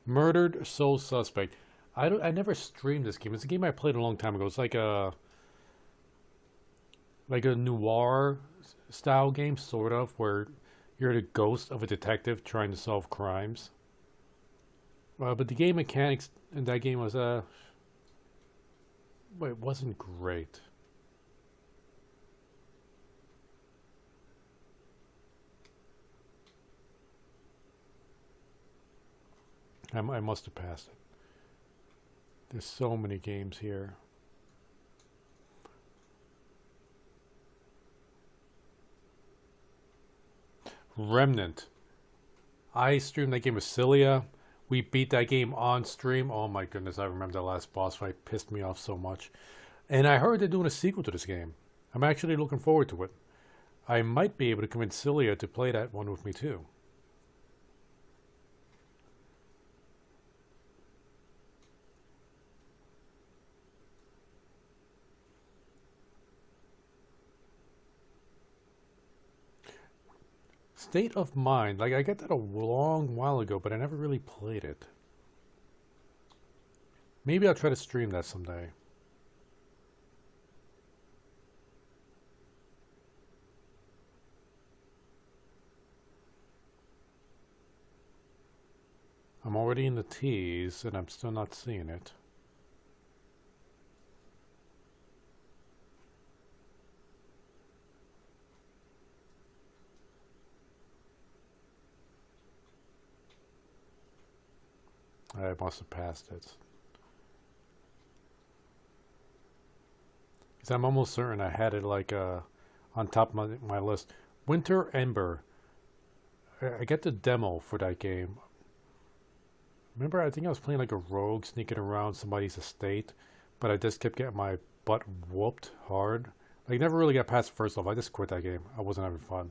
Murdered Soul Suspect. I never streamed this game. It's a game I played a long time ago. It's like a noir style game, sort of, where you're the ghost of a detective trying to solve crimes. But the game mechanics in that game was well, it wasn't great. I must have passed it. There's so many games here. Remnant. I streamed that game with Cilia. We beat that game on stream. Oh my goodness, I remember that last boss fight. Pissed me off so much. And I heard they're doing a sequel to this game. I'm actually looking forward to it. I might be able to convince Cilia to play that one with me too. State of Mind. Like, I got that a long while ago, but I never really played it. Maybe I'll try to stream that someday. I'm already in the T's, and I'm still not seeing it. I must have passed it. Because I'm almost certain I had it like on top of my list. Winter Ember. I get the demo for that game. Remember, I think I was playing like a rogue, sneaking around somebody's estate, but I just kept getting my butt whooped hard. Like, never really got past the first level. I just quit that game. I wasn't having fun.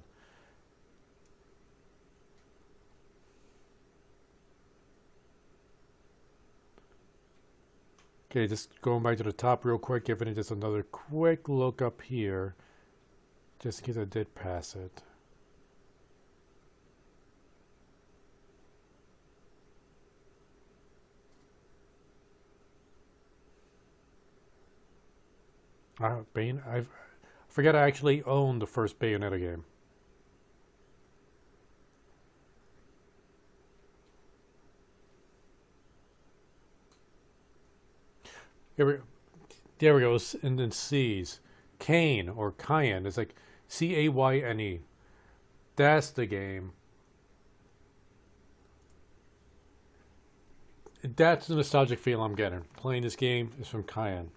Okay, just going back to the top real quick, giving it just another quick look up here, just in case I did pass it. I forget I actually owned the first Bayonetta game. There we go. And then C's. Kane or Cayenne. It's like Cayne. That's the game. That's the nostalgic feel I'm getting. Playing this game is from Cayenne.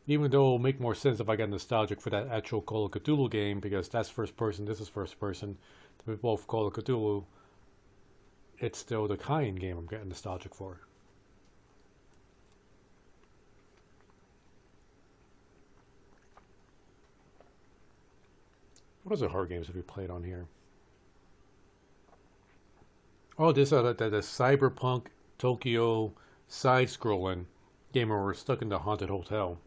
Even though it'll make more sense if I got nostalgic for that actual Call of Cthulhu game, because that's first person, this is first person. They're both Call of Cthulhu. It's still the Cayenne game I'm getting nostalgic for. What other horror games have we played on here? Oh, this the Cyberpunk Tokyo side-scrolling game where we're stuck in the haunted hotel.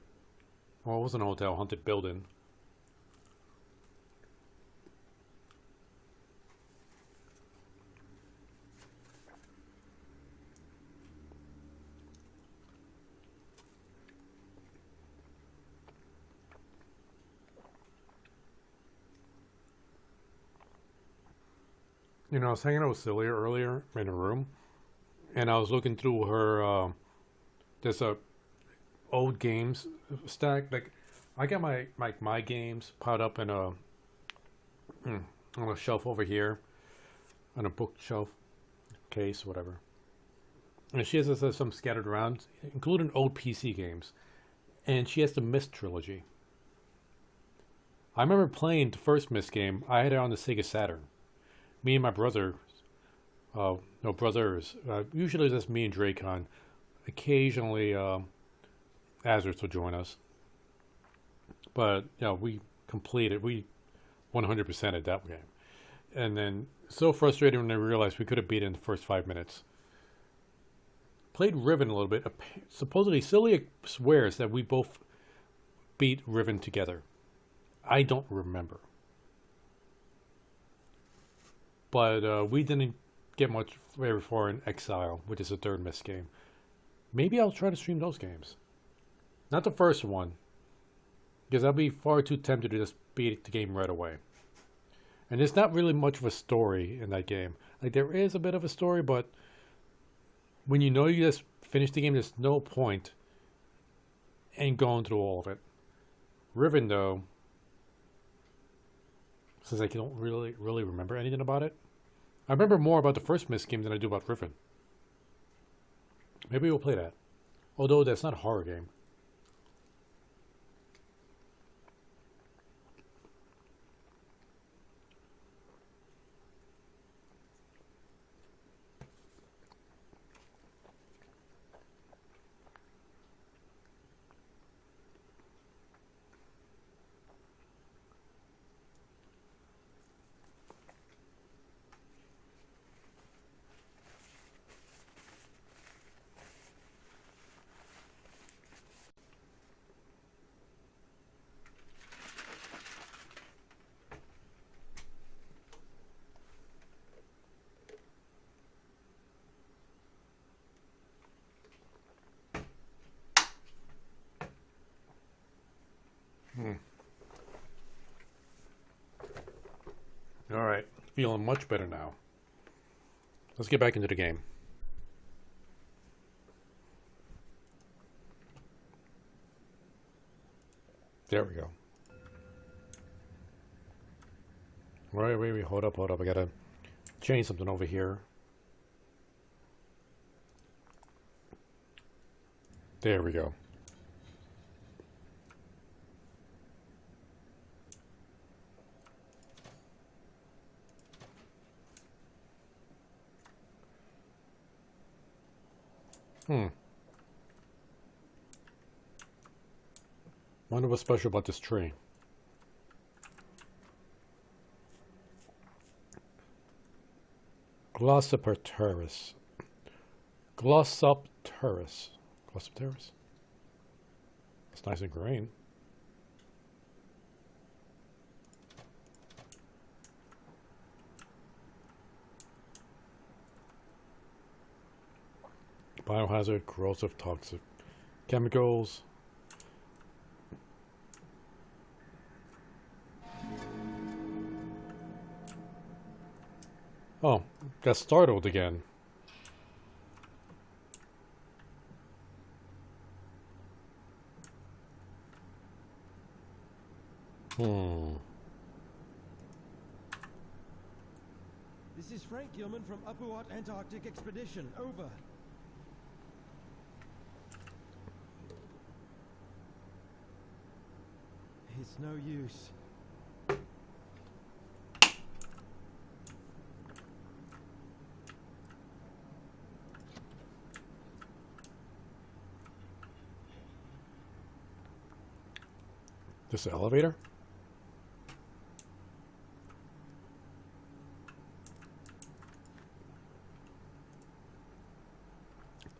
Well, it wasn't a hotel, haunted building. You know, I was hanging out with Celia earlier in a room, and I was looking through her this old games stack. Like, I got my games piled up in a on a shelf over here, on a bookshelf case, whatever. And she has some scattered around, including old PC games, and she has the Myst trilogy. I remember playing the first Myst game. I had it on the Sega Saturn. Me and my brother, no brothers. Usually just me and Dracon. Occasionally, Azers will join us. But yeah, we 100%ed that game. And then so frustrated when I realized we could have beat it in the first 5 minutes. Played Riven a little bit. Supposedly, Celia swears that we both beat Riven together. I don't remember. But we didn't get much very far in Exile, which is the third Myst game. Maybe I'll try to stream those games. Not the first one, because I'll be far too tempted to just beat the game right away. And there's not really much of a story in that game. Like, there is a bit of a story, but when you know you just finished the game, there's no point in going through all of it. Riven, though, since I don't really remember anything about it, I remember more about the first Myst game than I do about Griffin. Maybe we'll play that. Although that's not a horror game. Alright, feeling much better now. Let's get back into the game. There we go. Wait, hold up. I gotta change something over here. There we go. Wonder what's special about this tree. Glossopteris. Glossopteris. Glossopteris. It's nice and green. Biohazard, corrosive, toxic chemicals. Oh, got startled again. This is Frank Gilman from Upward Antarctic Expedition. Over. It's no use. This elevator?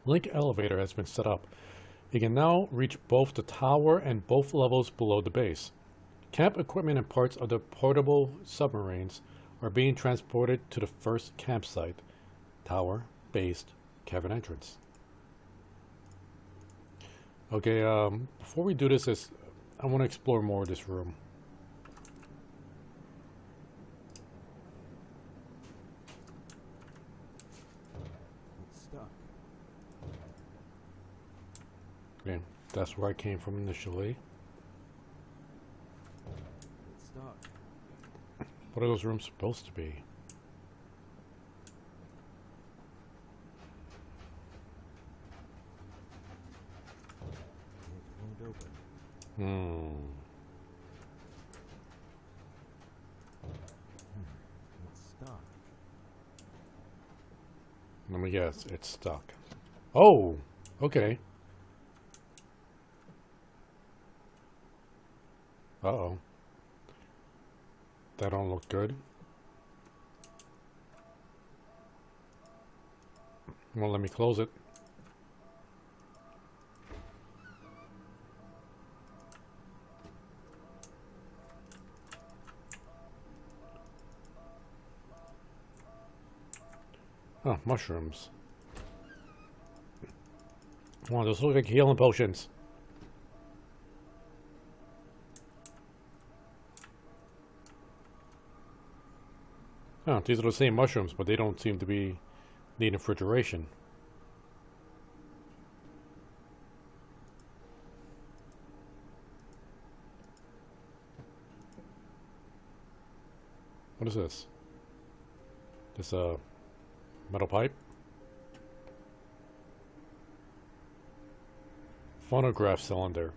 Link elevator has been set up. You can now reach both the tower and both levels below the base. Camp equipment and parts of the portable submarines are being transported to the first campsite. Tower, base, cavern entrance. Okay, before we do this, I want to explore more of this room. It's stuck. Okay, that's where I came from initially. It's stuck. What are those rooms supposed to be? It won't open. It's stuck. Let me guess, it's stuck. Oh, okay. Uh-oh. That don't look good. Well, let me close it. Oh, mushrooms. Wow, those look like healing potions. Oh, these are the same mushrooms, but they don't seem to be needing refrigeration. What is this? This metal pipe. Phonograph cylinder.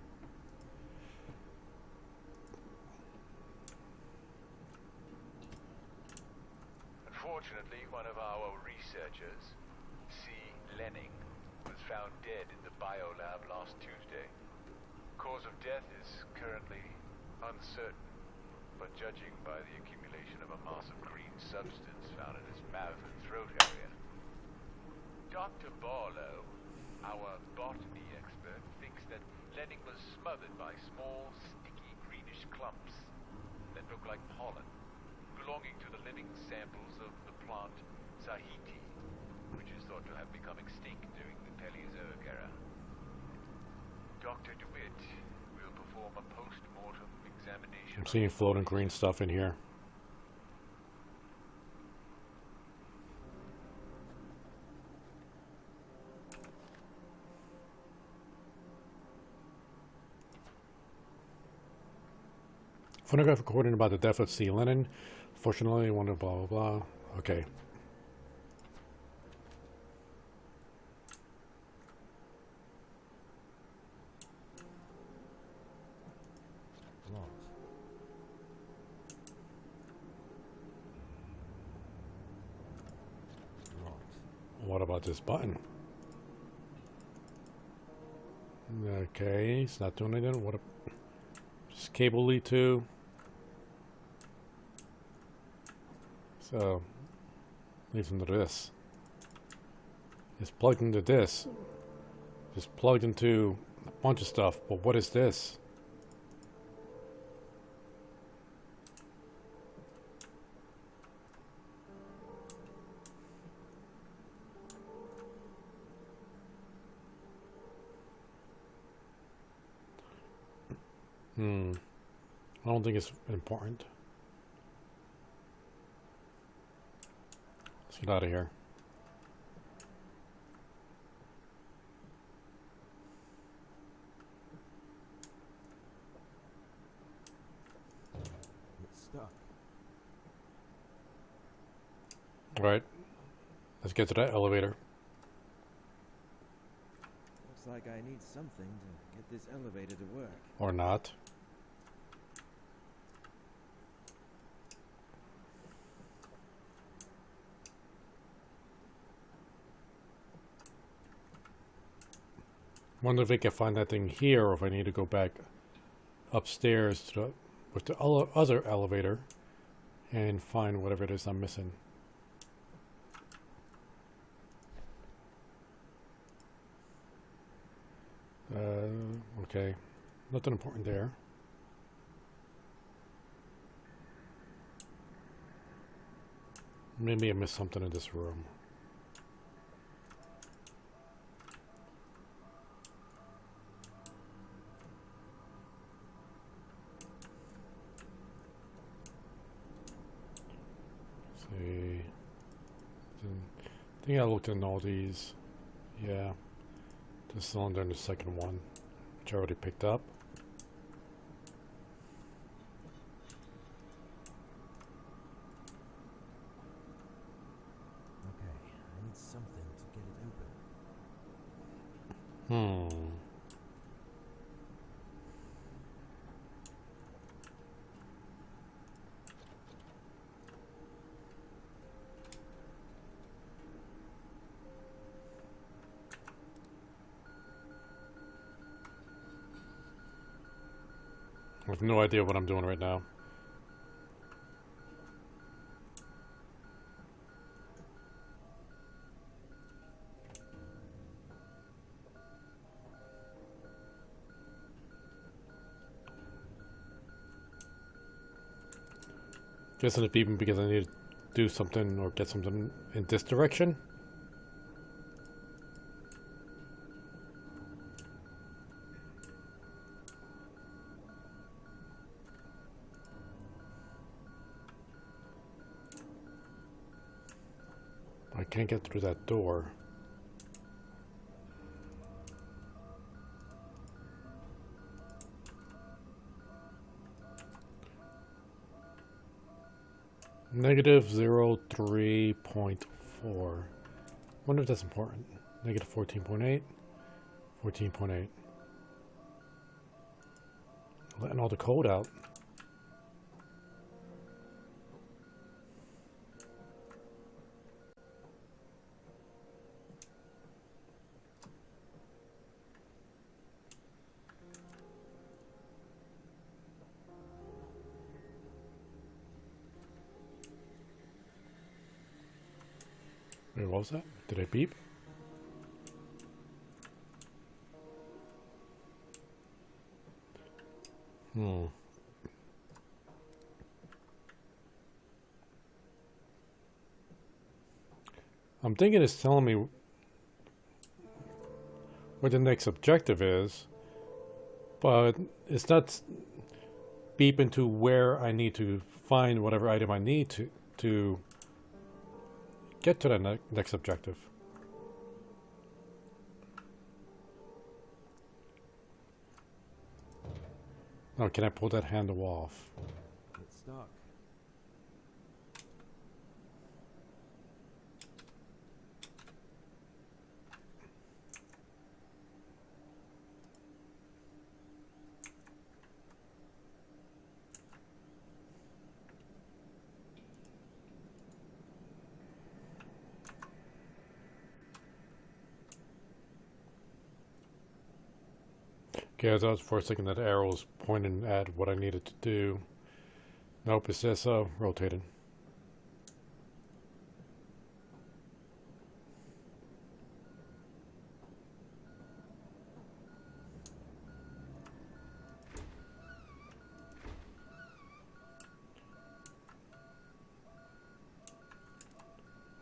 Unfortunately, one of our researchers, C. Lenning, was found dead in the biolab last Tuesday. Cause of death is currently uncertain, but judging by the accumulation of a mass of green substance found in his mouth and throat area, Dr. Barlow, our botany expert, thinks that Lenning was smothered by small, sticky, greenish clumps that look like pollen, belonging to the living samples of the plant Tahiti, which is thought to have become extinct during the Paleozoic era. Dr. DeWitt will perform a post-mortem examination. I'm seeing floating green stuff in here. Phonograph recording about the death of C. Lennon. Fortunately, one of blah blah blah. Okay. Locked. Locked. What about this button? Okay, it's not doing anything. What? Just cable lead to. So, leads into this. It's plugged into this. It's plugged into a bunch of stuff. But what is this? I don't think it's important. Let's get out of here. It's stuck. Alright. Let's get to that elevator. Looks like I need something to get this elevator to work. Or not. Wonder if I can find that thing here, or if I need to go back upstairs to the, with the other elevator and find whatever it is I'm missing. Okay, nothing important there. Maybe I missed something in this room. See, I think I looked in all these. Yeah, the cylinder in the second one, which I already picked up. Okay, I need something to get it open. I have no idea what I'm doing right now. Guessing it's even because I need to do something or get something in this direction. I can't get through that door. Negative 03.4. Wonder if that's important. Negative 14.8. 14.8. Letting all the code out. Wait, what was that? Did I beep? I'm thinking it's telling me what the next objective is, but it's not beeping to where I need to find whatever item I need to get to the next objective. Oh, can I pull that handle off? It's stuck. Okay, I thought for a second that arrow was pointing at what I needed to do. Nope, it says rotated.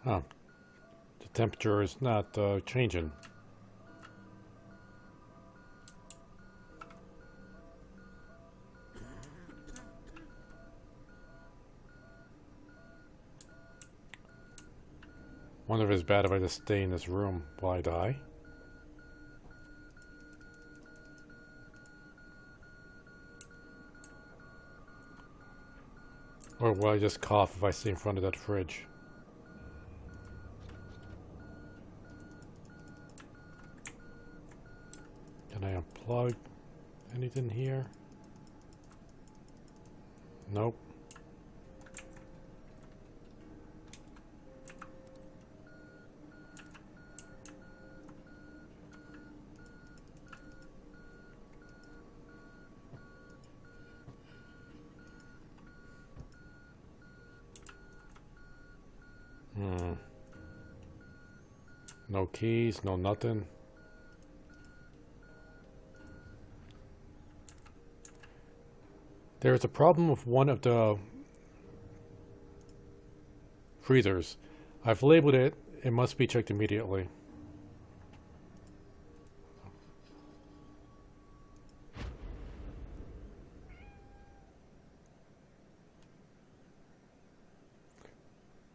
Oh, the temperature is not changing. Wonder if it's bad if I just stay in this room while I die. Or will I just cough if I stay in front of that fridge? Can I unplug anything here? Nope. No keys, no nothing. There's a problem with one of the freezers. I've labeled it. It must be checked immediately.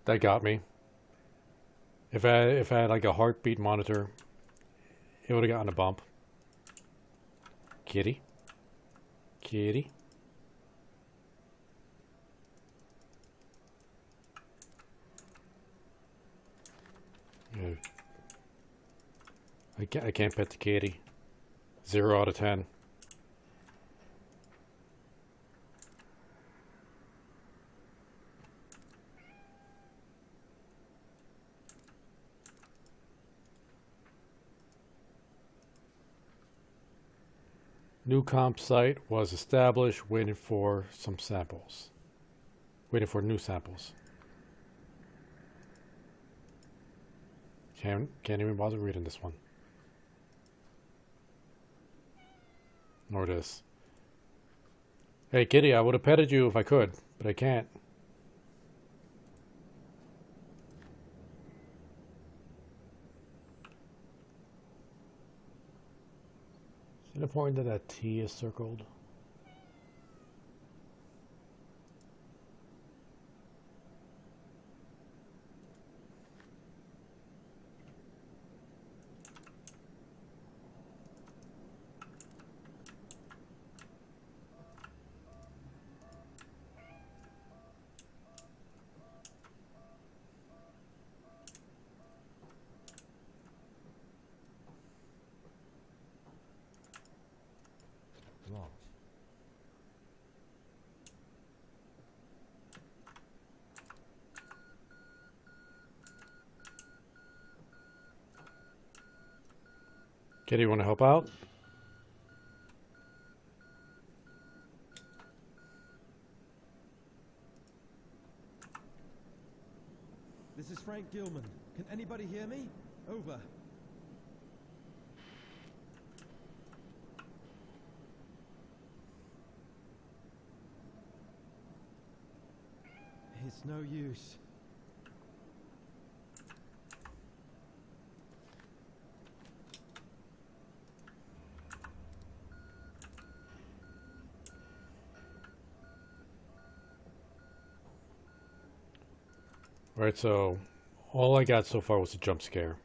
That got me. If I had like a heartbeat monitor, it would have gotten a bump. Kitty. Kitty. Yeah. I can't pet the kitty. 0 out of 10. New comp site was established, waiting for some samples. Waiting for new samples. Can't even bother reading this one. Nor this. Hey kitty, I would have petted you if I could, but I can't. Is it important that that T is circled? Kitty, want to help out? This is Frank Gilman. Can anybody hear me? Over. It's no use. Alright, so all I got so far was a jump scare.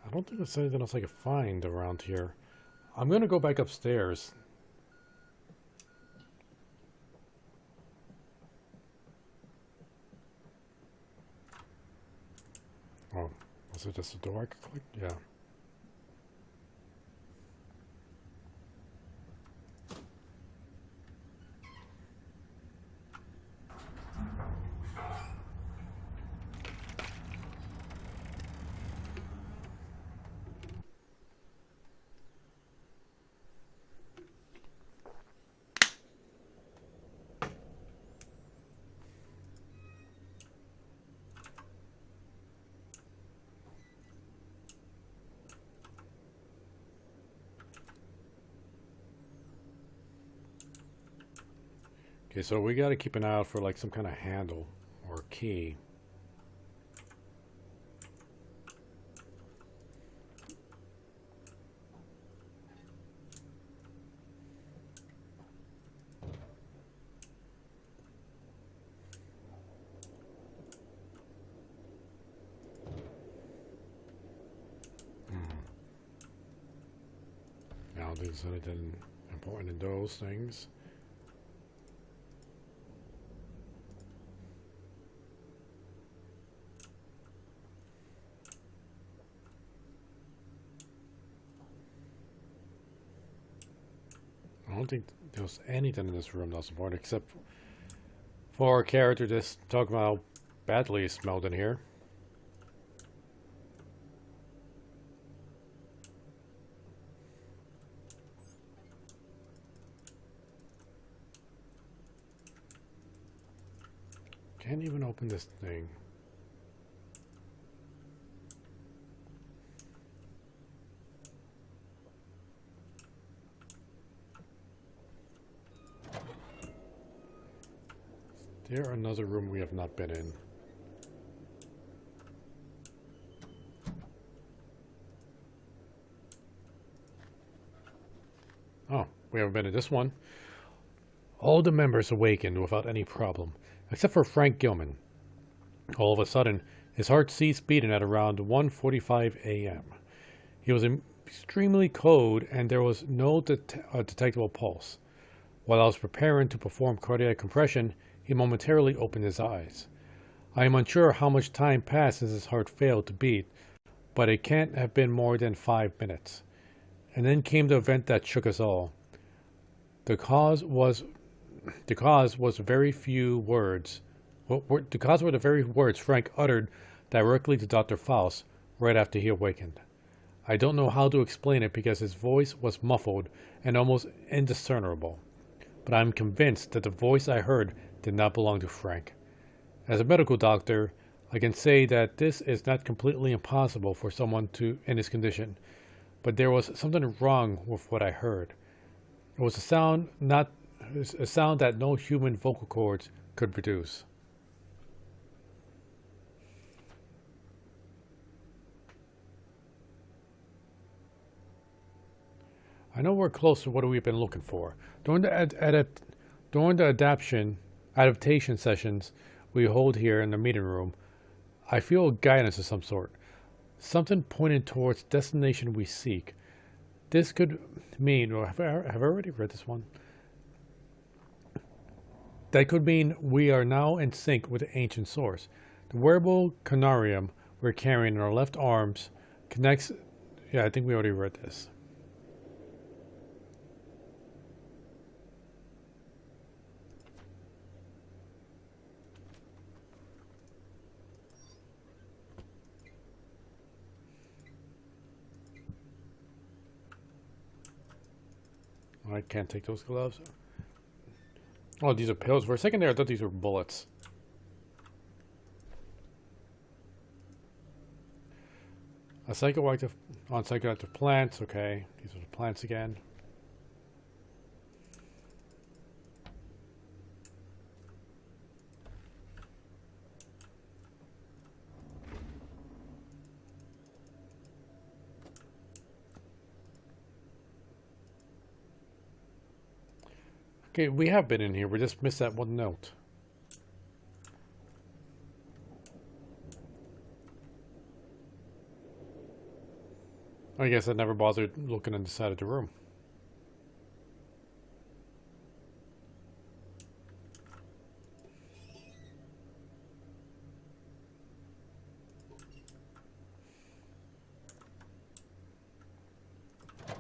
I don't think there's anything else I can find around here. I'm gonna go back upstairs. Oh, was it just a door I could click? Yeah. Okay, so we gotta keep an eye out for like some kind of handle or key. I don't think there's anything important in those things. I don't think there was anything in this room that was important except for our character just talking about how badly it smelled in here. Can't even open this thing. Is there another room we have not been in? Oh, we haven't been in this one. All the members awakened without any problem, except for Frank Gilman. All of a sudden, his heart ceased beating at around 1:45 a.m. He was extremely cold and there was no detectable pulse. While I was preparing to perform cardiac compression, he momentarily opened his eyes. I am unsure how much time passed since his heart failed to beat, but it can't have been more than 5 minutes. And then came the event that shook us all. The cause was very few words. The cause were the very words Frank uttered directly to Dr. Faust right after he awakened. I don't know how to explain it because his voice was muffled and almost indiscernible, but I'm convinced that the voice I heard did not belong to Frank. As a medical doctor, I can say that this is not completely impossible for someone in his condition, but there was something wrong with what I heard. It was a sound that no human vocal cords could produce. I know we're close to what we've been looking for. During the adaptation sessions we hold here in the meeting room, I feel guidance of some sort. Something pointing towards destination we seek. This could mean, or have I already read this one? That could mean we are now in sync with the ancient source. The wearable canarium we're carrying in our left arms connects. Yeah, I think we already read this. I can't take those gloves. Oh, these are pills. For a second there, I thought these were bullets. A psychoactive on psychoactive plants. Okay, these are the plants again. Okay, we have been in here. We just missed that one note. I guess I never bothered looking inside of the room. Let's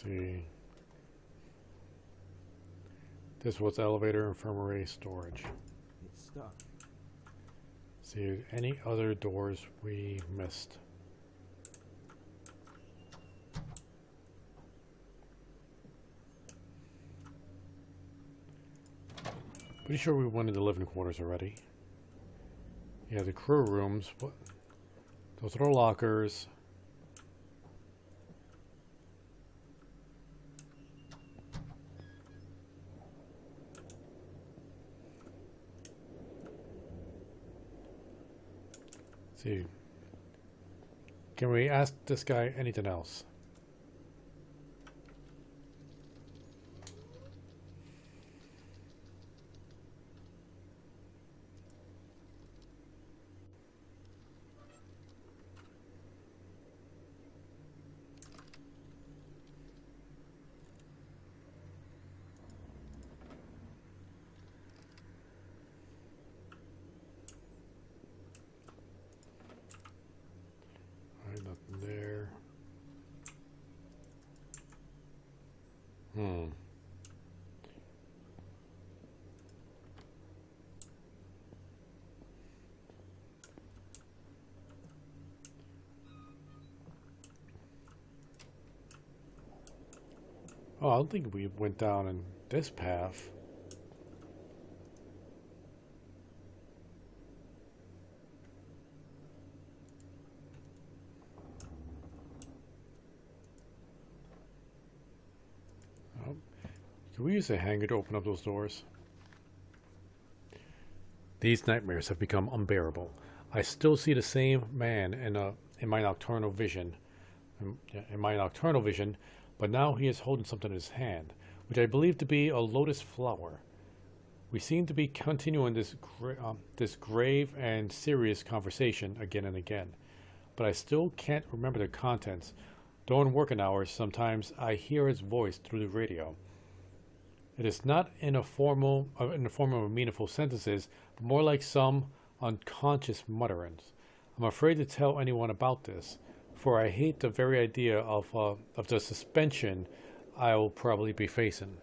see. This was elevator, infirmary, storage. It's stuck. See, any other doors we missed? Pretty sure we went into the living quarters already. Yeah, the crew rooms. What? Those are the lockers. Let's see. Can we ask this guy anything else? Alright, nothing there. Oh, I don't think we went down in this path. Oh. Can we use a hanger to open up those doors? These nightmares have become unbearable. I still see the same man in my nocturnal vision. But now he is holding something in his hand, which I believe to be a lotus flower. We seem to be continuing this grave and serious conversation again and again, but I still can't remember the contents. During working hours, sometimes I hear his voice through the radio. It is not in the form of meaningful sentences, but more like some unconscious mutterings. I'm afraid to tell anyone about this, for I hate the very idea of the suspension I will probably be facing.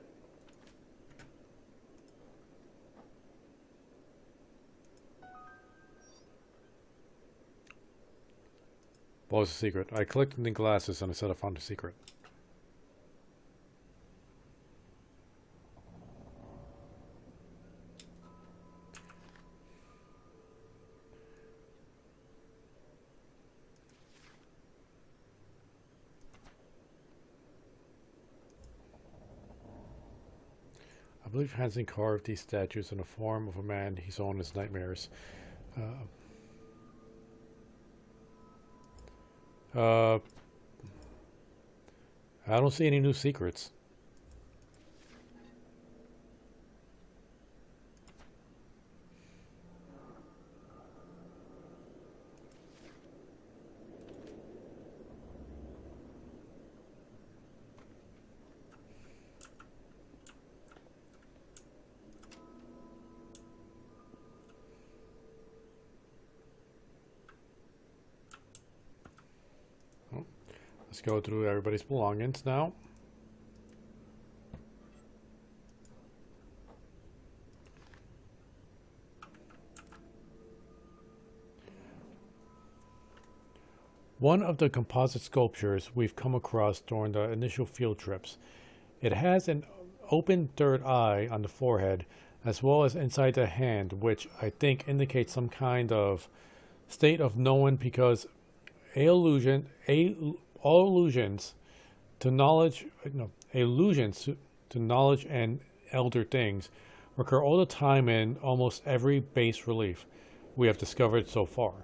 What was the secret? I collected the glasses and I said I found the secret. I believe Hansen carved these statues in the form of a man he saw in his nightmares. I don't see any new secrets. Let's go through everybody's belongings now. one of the composite sculptures we've come across during the initial field trips. It has an open third eye on the forehead, as well as inside the hand, which I think indicates some kind of state of knowing, because all allusions to knowledge, allusions to knowledge and elder things occur all the time in almost every bas relief we have discovered so far.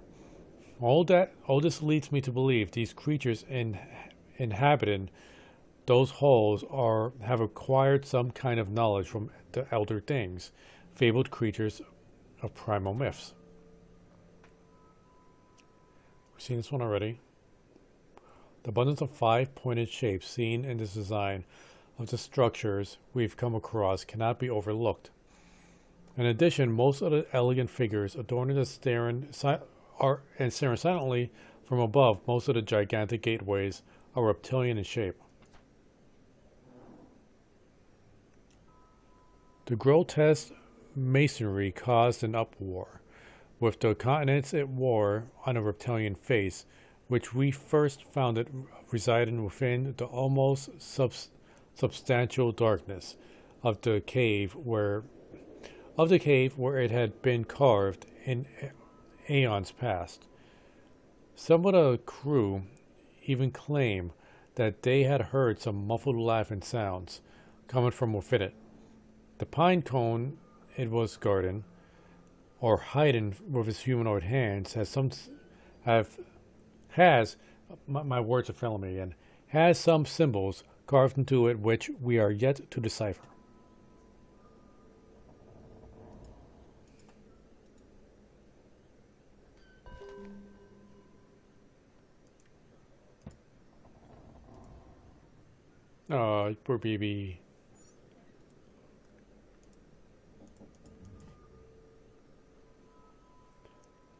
All this leads me to believe these creatures inhabiting those halls have acquired some kind of knowledge from the elder things, fabled creatures of primal myths. We've seen this one already. The abundance of five-pointed shapes seen in this design of the structures we've come across cannot be overlooked. In addition, most of the elegant figures adorning the staring silently from above, most of the gigantic gateways are reptilian in shape. The grotesque masonry caused an uproar, with the continents it wore on a reptilian face, which we first found it residing within the almost substantial darkness of the cave where it had been carved in aeons past. Some of the crew even claim that they had heard some muffled laughing sounds coming from within it. The pine cone it was guarding, or hiding with its humanoid hands, my words are failing me again, has some symbols carved into it which we are yet to decipher. Oh, poor baby.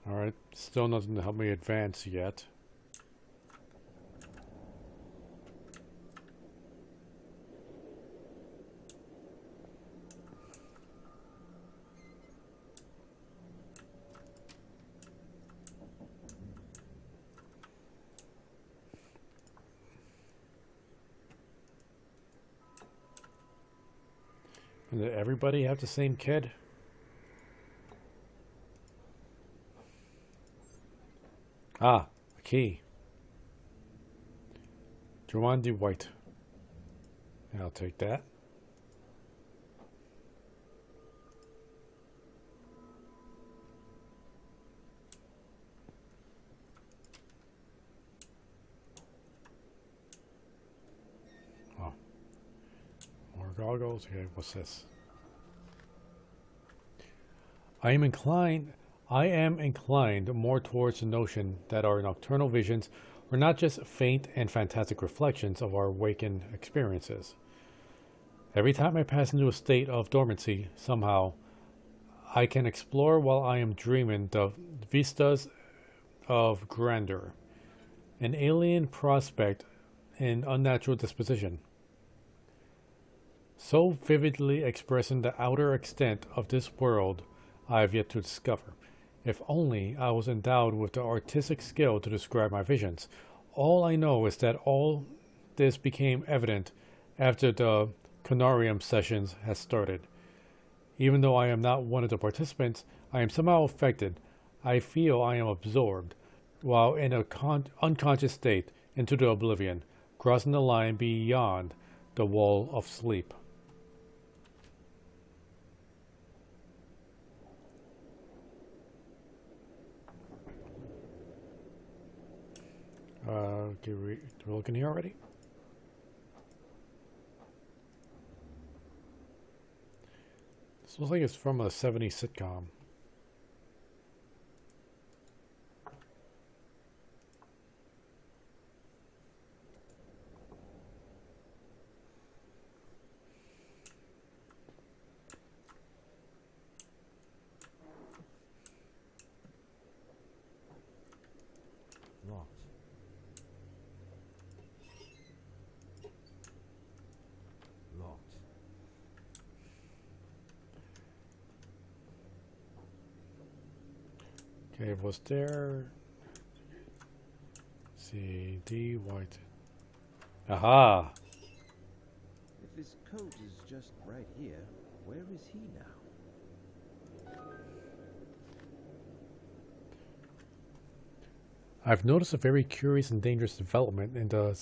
Alright, still nothing to help me advance yet. And did everybody have the same kid? Ah, a key. Joanne D. White. I'll take that. Oh. More goggles. Okay, what's this? I am inclined more towards the notion that our nocturnal visions are not just faint and fantastic reflections of our waking experiences. Every time I pass into a state of dormancy, somehow, I can explore while I am dreaming the vistas of grandeur, an alien prospect, and unnatural disposition, so vividly expressing the outer extent of this world I have yet to discover. If only I was endowed with the artistic skill to describe my visions. All I know is that all this became evident after the Canarium sessions has started. Even though I am not one of the participants, I am somehow affected. I feel I am absorbed, while in an unconscious state, into the oblivion, crossing the line beyond the wall of sleep. We're looking here already? This looks like it's from a 70s sitcom. Locked. Locked. Okay, was there... Let's C, D, white. Aha! If his coat is just right here, where is he now? I've noticed a very curious and dangerous development in the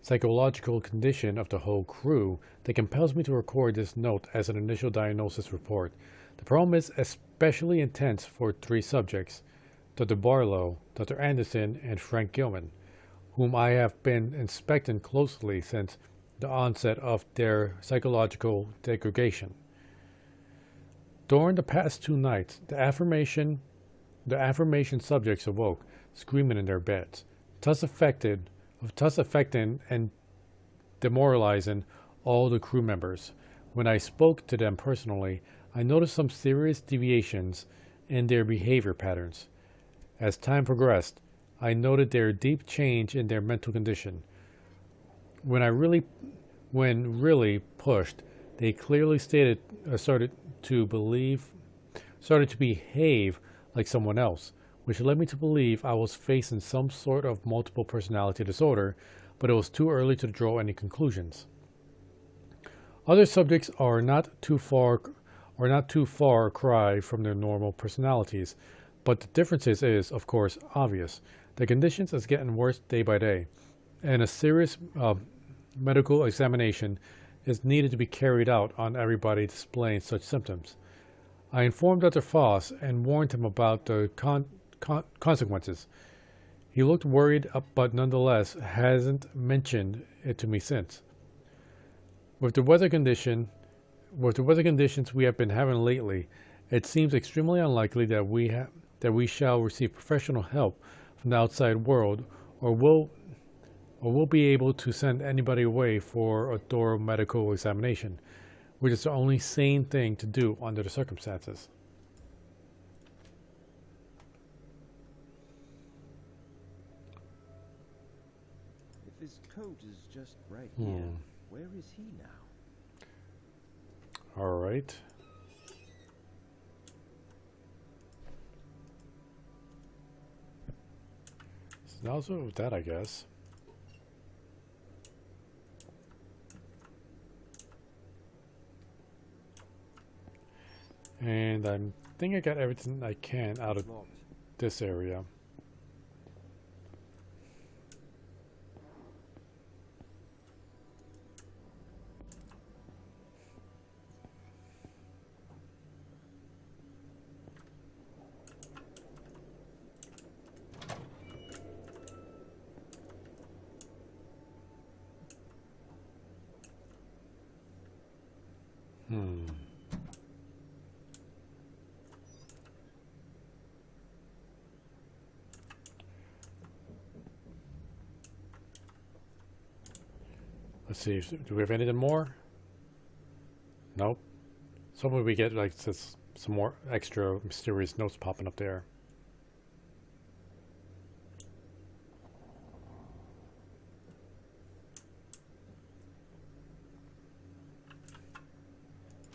psychological condition of the whole crew that compels me to record this note as an initial diagnosis report. The problem is especially intense for 3 subjects, Dr. Barlow, Dr. Anderson, and Frank Gilman, whom I have been inspecting closely since the onset of their psychological degradation. During the past 2 nights, the affirmation subjects awoke, screaming in their beds, thus affecting and demoralizing all the crew members. When I spoke to them personally, I noticed some serious deviations in their behavior patterns. As time progressed, I noted their deep change in their mental condition. When really pushed, they clearly started to behave like someone else, which led me to believe I was facing some sort of multiple personality disorder, but it was too early to draw any conclusions. Other subjects are not too far cry from their normal personalities, but the differences is, of course, obvious. The conditions is getting worse day by day, and a serious medical examination is needed to be carried out on everybody displaying such symptoms. I informed Dr. Foss and warned him about the consequences. He looked worried, but nonetheless hasn't mentioned it to me since. With the weather conditions we have been having lately, it seems extremely unlikely that we shall receive professional help from the outside world, or will be able to send anybody away for a thorough medical examination, which is the only sane thing to do under the circumstances. If his coat is just right here, where is he now? All right. So now let's go with that, I guess. And I think I got everything I can out of this area. Let's see, do we have anything more? Nope. Somewhere we get like some more extra mysterious notes popping up there.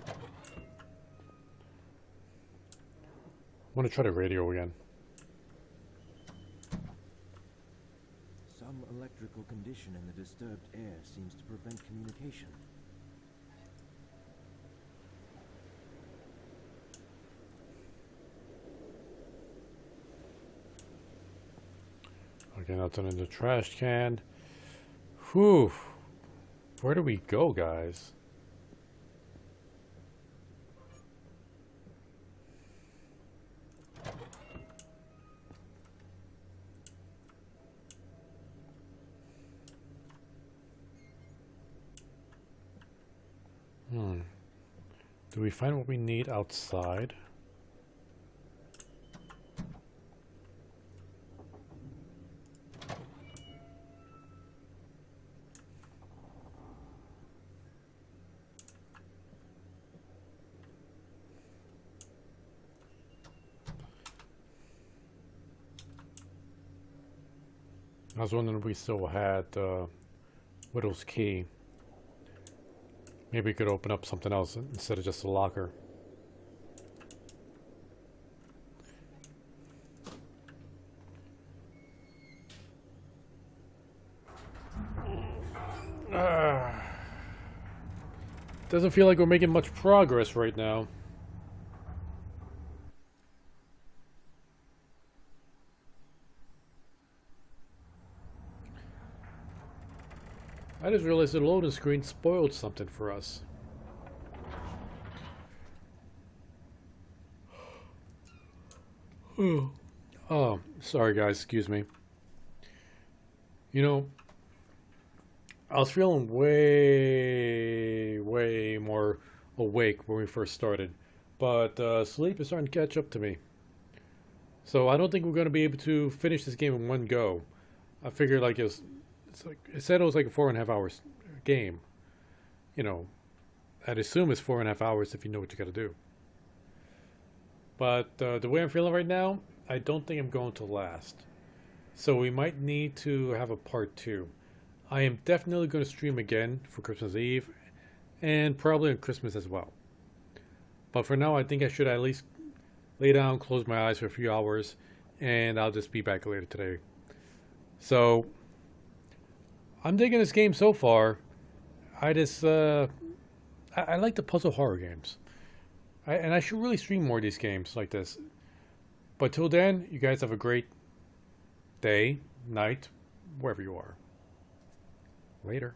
I want to try the radio again. Some electrical condition in the disturbed air seems to prevent communication. Okay, nothing in the trash can. Whew. Where do we go, guys? Do we find what we need outside? I was wondering if we still had Widow's Key. Maybe we could open up something else instead of just a locker. doesn't feel like we're making much progress right now. I just realized the loading screen spoiled something for us. Oh, sorry guys, excuse me. You know, I was feeling way more awake when we first started, but sleep is starting to catch up to me. So I don't think we're going to be able to finish this game in one go. I figured like it said it was like a 4.5 hours game. You know, I'd assume it's 4.5 hours if you know what you got to do. But the way I'm feeling right now, I don't think I'm going to last. So we might need to have a part 2. I am definitely going to stream again for Christmas Eve, and probably on Christmas as well. But for now, I think I should at least lay down, close my eyes for a few hours, and I'll just be back later today. So, I'm digging this game so far. I just, I like the puzzle horror games. And I should really stream more of these games like this. But till then, you guys have a great day, night, wherever you are. Later.